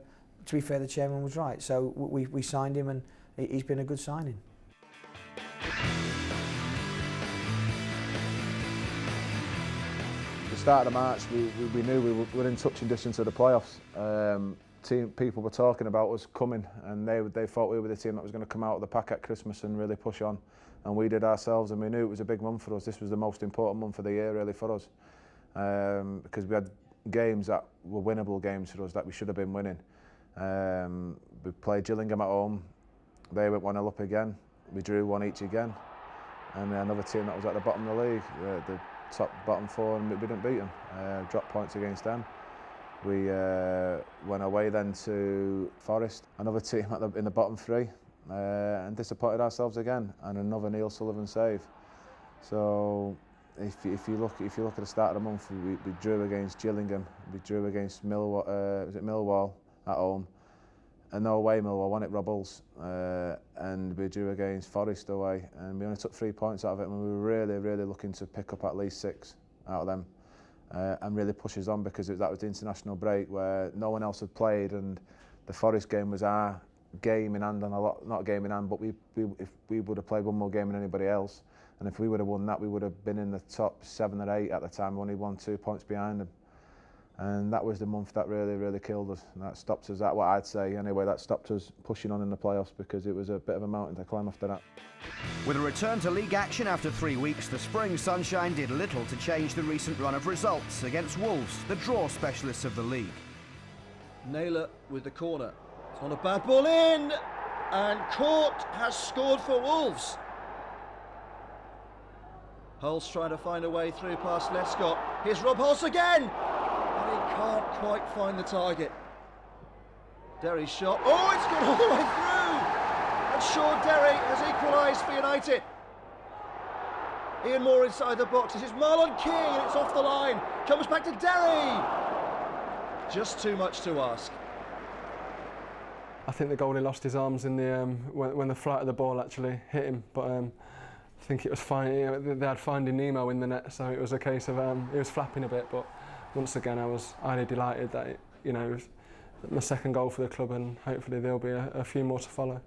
be fair, the chairman was right, so we signed him, and he's been a good signing. Start of March, we knew we were in touching distance of the playoffs. People were talking about us coming, and they thought we were the team that was going to come out of the pack at Christmas and really push on, and we did ourselves, and we knew it was a big month for us. This was the most important month of the year really for us, because we had games that were winnable games for us that we should have been winning. We played Gillingham at home, they went 1-0 up again, we drew 1 each again, and another team that was at the bottom of the league, the top bottom 4, and we didn't beat them, dropped points against them. We went away then to Forest, another team in the bottom 3, and disappointed ourselves again, and another Neil Sullivan save. So if you look at the start of the month, we drew against Gillingham, we drew against Millwall at home, and no away Millwall won it, Rob Hulse, and we drew against Forest away, and we only took 3 points out of it, and we were really looking to pick up at least 6 out of them, and really push us on, because that was the international break where no one else had played, and the Forest game was our game in hand, and not game in hand, but if we would have played one more game than anybody else, and if we would have won that, we would have been in the top 7 or 8 at the time. We only won 2 points behind them. And that was the month that really killed us. And that stopped us, what I'd say anyway, that stopped us pushing on in the playoffs, because it was a bit of a mountain to climb after that. With a return to league action after 3 weeks, the spring sunshine did little to change the recent run of results against Wolves, the draw specialists of the league. Naylor with the corner. It's not a bad ball in, and Court has scored for Wolves. Hulse trying to find a way through past Lescott. Here's Rob Hulse again! And he can't quite find the target. Derry's shot. Oh, it's gone all the way through! And Sean Derry has equalised for United. Ian Moore inside the box. This is Marlon King, and it's off the line. Comes back to Derry. Just too much to ask. I think the goalie lost his arms in the when the flight of the ball actually hit him, but I think it was they had Finding Nemo in the net, so it was a case of it was flapping a bit. But once again, I was highly delighted that it was my second goal for the club, and hopefully there'll be a few more to follow.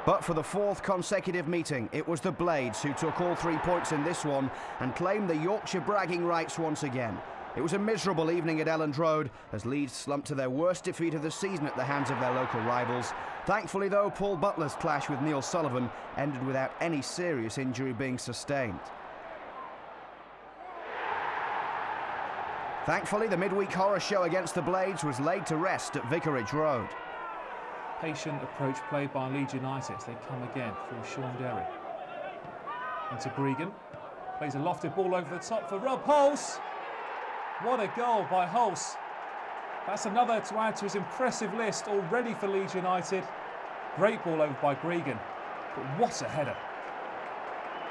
But for the fourth consecutive meeting, it was the Blades who took all 3 points in this one and claimed the Yorkshire bragging rights once again. It was a miserable evening at Elland Road as Leeds slumped to their worst defeat of the season at the hands of their local rivals. Thankfully though, Paul Butler's clash with Neil Sullivan ended without any serious injury being sustained. Thankfully, the midweek horror show against the Blades was laid to rest at Vicarage Road. Patient approach played by Leeds United as they come again through Sean Derry. Into Gregan. Plays a lofted ball over the top for Rob Hulse. What a goal by Hulse. That's another to add to his impressive list already for Leeds United. Great ball over by Gregan, but what a header.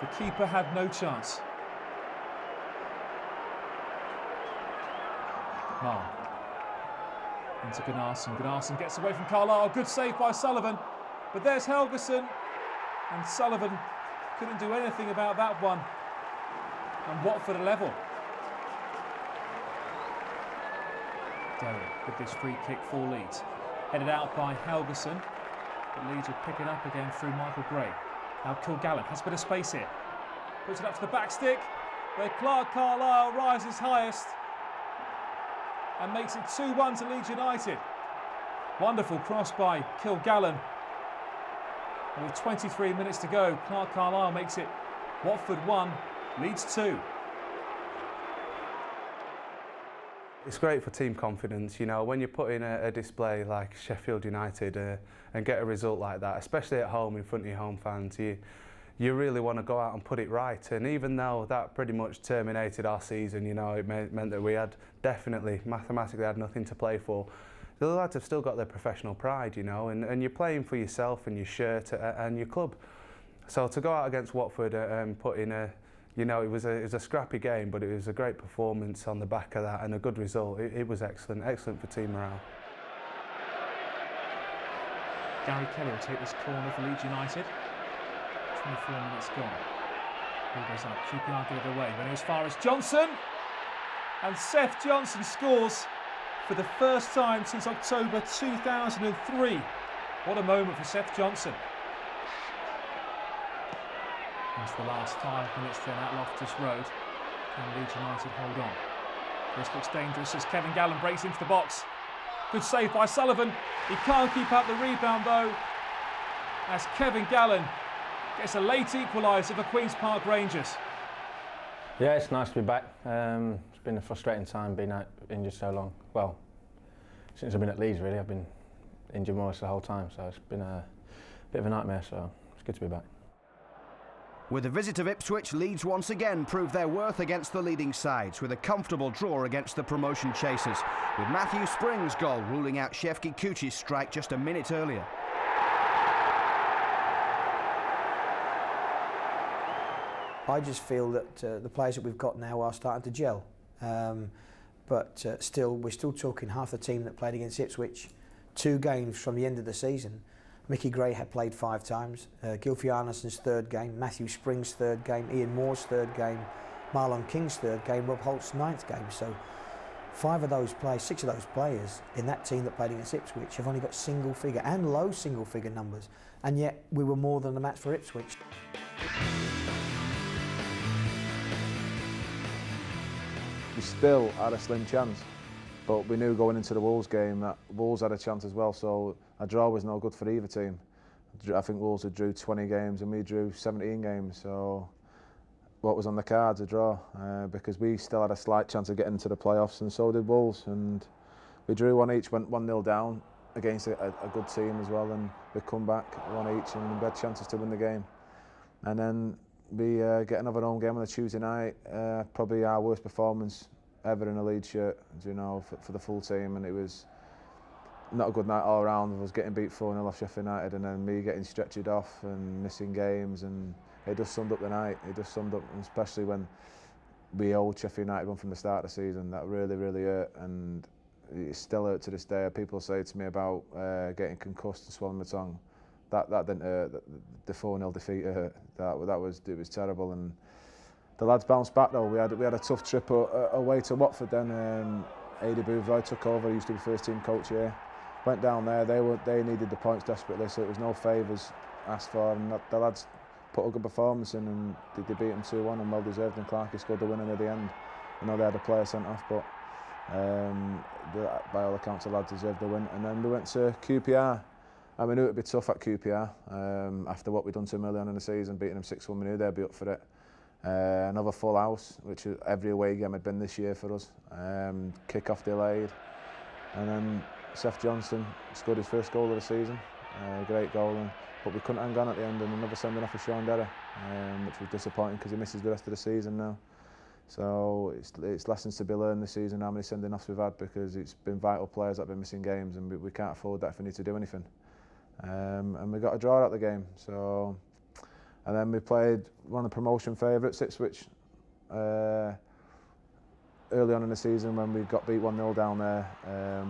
The keeper had no chance. Marr. Into Gunnarsson. Gunnarsson gets away from Carlisle. Good save by Sullivan. But there's Helgeson. And Sullivan couldn't do anything about that one. And Watford are level. Derry with this free kick for Leeds. Headed out by Helgeson. But Leeds will pick it up again through Michael Gray. Now Kilgallen has a bit of space here. Puts it up to the back stick. Where Clark Carlisle rises highest. And makes it 2-1 to Leeds United. Wonderful cross by Kilgallen. And with 23 minutes to go, Clark Carlisle makes it Watford 1, Leeds 2. It's great for team confidence, you know, when you put in a display like Sheffield United and get a result like that, especially at home in front of your home fans, you really want to go out and put it right. And even though that pretty much terminated our season, you know, it meant that we had definitely, mathematically had nothing to play for. The lads have still got their professional pride, you know, and you're playing for yourself and your shirt and your club. So to go out against Watford and put in a, you know, it was a scrappy game, but it was a great performance on the back of that and a good result. It was excellent for team morale. Gary Kelly will take this corner for Leeds United. 24 minutes gone. Ball goes up, QPR get it away. Running as far as Johnson. And Seth Johnson scores for the first time since October 2003. What a moment for Seth Johnson. Into the last 5 minutes then at Loftus Road. Can Leeds United hold on? This looks dangerous as Kevin Gallen breaks into the box. Good save by Sullivan. He can't keep up the rebound though, as Kevin Gallen gets a late equaliser for Queen's Park Rangers. Yeah, it's nice to be back. It's been a frustrating time being out injured so long. Well, since I've been at Leeds really, I've been injured more or less the whole time, so it's been a bit of a nightmare, so it's good to be back. With the visit of Ipswich, Leeds once again proved their worth against the leading sides with a comfortable draw against the promotion chasers, with Matthew Spring's goal ruling out Shefki Kuchi's strike just a minute earlier. I just feel that the players that we've got now are starting to gel. But still, we're still talking half the team that played against Ipswich 2 games from the end of the season. Mickey Gray had played 5 times, Gylfi Arnesson's 3rd game, Matthew Spring's 3rd game, Ian Moore's 3rd game, Marlon King's 3rd game, Rob Holt's 9th game. So 6 of those players in that team that played against Ipswich have only got single figure and low single figure numbers, and yet we were more than a match for Ipswich. We still had a slim chance, but we knew going into the Wolves game that Wolves had a chance as well, so a draw was no good for either team. I think Wolves had drew 20 games and we drew 17 games, so what was on the cards, a draw, because we still had a slight chance of getting into the playoffs, and so did Wolves, and we drew 1 each, went 1-0 down against a good team as well, and we come back 1 each and we had chances to win the game. And then we get another home game on a Tuesday night, probably our worst performance ever in a Leeds shirt, you know, for the full team, and it was not a good night all around. I was getting beat 4-0 off Sheffield United, and then me getting stretchered off and missing games, and it just summed up the night. It just summed up, and especially when we owed Sheffield United one from the start of the season. That really, really hurt, and it still hurt to this day. People say to me about getting concussed and swallowing my tongue. that didn't hurt. The 4-0 defeat hurt. It was terrible. And the lads bounced back though. We had a tough trip away to Watford. Then Adi Boothroyd took over. He used to be first team coach here. Went down there. They needed the points desperately, so it was no favours asked for. And the lads put a good performance in, and they beat them 2-1 and well deserved. And Clarkey scored the winner at the end. I know they had a player sent off, but by all accounts the lads deserved the win. And then we went to QPR. And we knew it would be tough at QPR after what we'd done to them early on in the season, beating them 6-1. We knew they'd be up for it. Another full house, which every away game had been this year for us. Kick-off delayed. And then Seth Johnson scored his first goal of the season. Great goal, but we couldn't hang on at the end, and another sending off for Sean Derry, which was disappointing because he misses the rest of the season now. So it's lessons to be learned this season, how many sending offs we've had, because it's been vital players that have been missing games, and we can't afford that if we need to do anything. And we got a draw out the game. So, and then we played one of the promotion favourites, Ipswich, early on in the season when we got beat 1-0 down there.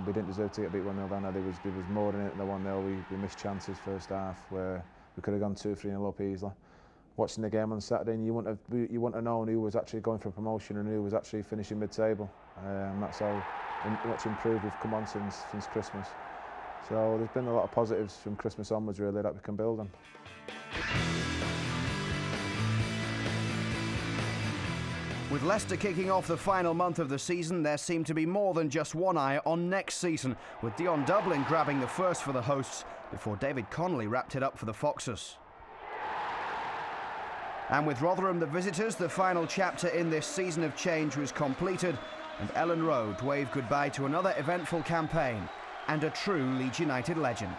We didn't deserve to get beat 1-0 down there. There was more in it than the 1-0. We missed chances first half where we could have gone 2-3 up easily. Watching the game on Saturday, and you wouldn't have known who was actually going for promotion and who was actually finishing mid-table. That's how much improved we've come on since Christmas. So there's been a lot of positives from Christmas onwards really that we can build on. With Leicester kicking off the final month of the season, there seemed to be more than just one eye on next season, with Dion Dublin grabbing the first for the hosts before David Connolly wrapped it up for the Foxes. And with Rotherham the visitors, the final chapter in this season of change was completed, and Ellen Road waved goodbye to another eventful campaign and a true Leeds United legend.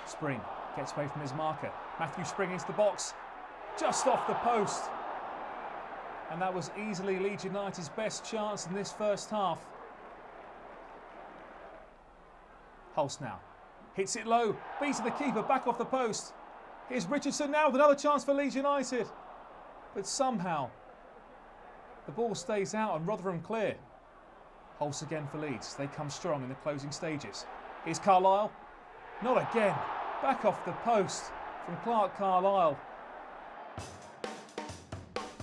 Spring gets away from his marker. Matthew Spring into the box, just off the post. And that was easily Leeds United's best chance in this first half. Hulse now hits it low, beats the keeper, back off the post. Here's Richardson now with another chance for Leeds United. But somehow the ball stays out and Rotherham clear. Hulse again for Leeds. They come strong in the closing stages. Here's Carlisle. Not again. Back off the post from Clark Carlisle.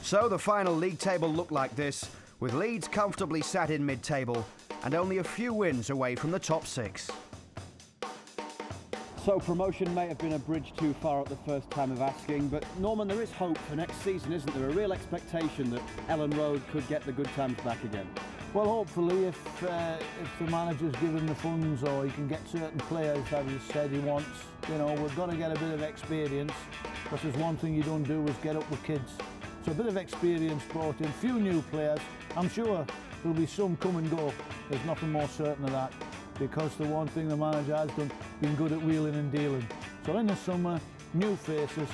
So the final league table looked like this, with Leeds comfortably sat in mid-table and only a few wins away from the top six. So promotion may have been a bridge too far at the first time of asking, but Norman, there is hope for next season, isn't there? A real expectation that Ellen Road could get the good times back again. Well, hopefully, if the manager's given the funds, or he can get certain players that he said he wants, you know, we've got to get a bit of experience, because there's one thing you don't do is get up with kids. So a bit of experience brought in, few new players. I'm sure there'll be some come and go. There's nothing more certain of that, because the one thing the manager has done, been good at wheeling and dealing. So in the summer, new faces.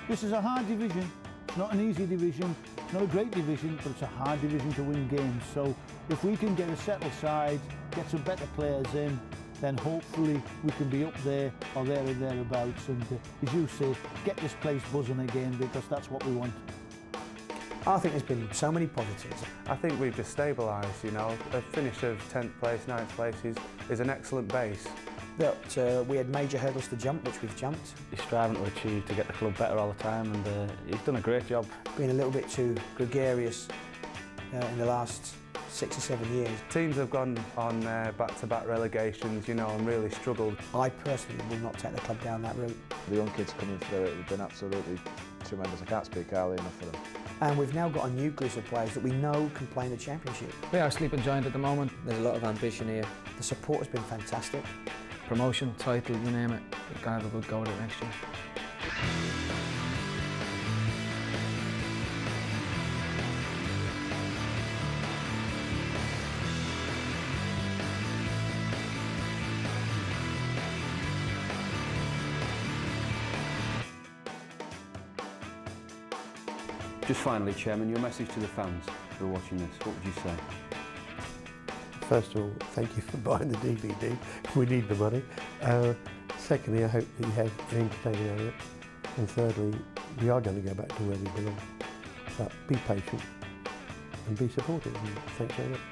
This is a hard division. It's not an easy division. It's not a great division, but it's a hard division to win games. So if we can get a settled side, get some better players in, then hopefully we can be up there or there and thereabouts. And as you say, get this place buzzing again, because that's what we want. I think there's been so many positives. I think we've just stabilised, you know. A finish of 10th place, 9th place is an excellent base. But we had major hurdles to jump, which we've jumped. He's striving to achieve to get the club better all the time, and he's done a great job. Been a little bit too gregarious in the last 6 or 7 years. Teams have gone on back-to-back relegations, you know, and really struggled. I personally will not take the club down that route. The young kids coming through it have been absolutely tremendous. I can't speak highly enough for them. And we've now got a nucleus of players that we know can play in the Championship. We are a sleeping giant at the moment. There's a lot of ambition here. The support has been fantastic. Promotion, title, you name it, we're going to have a good go at it next year. Just finally, Chairman, your message to the fans who are watching this, what would you say? First of all, thank you for buying the DVD. We need the money. Secondly, I hope that you have an entertaining out of it. And thirdly, we are going to go back to where we belong. But be patient and be supportive. And thanks very much.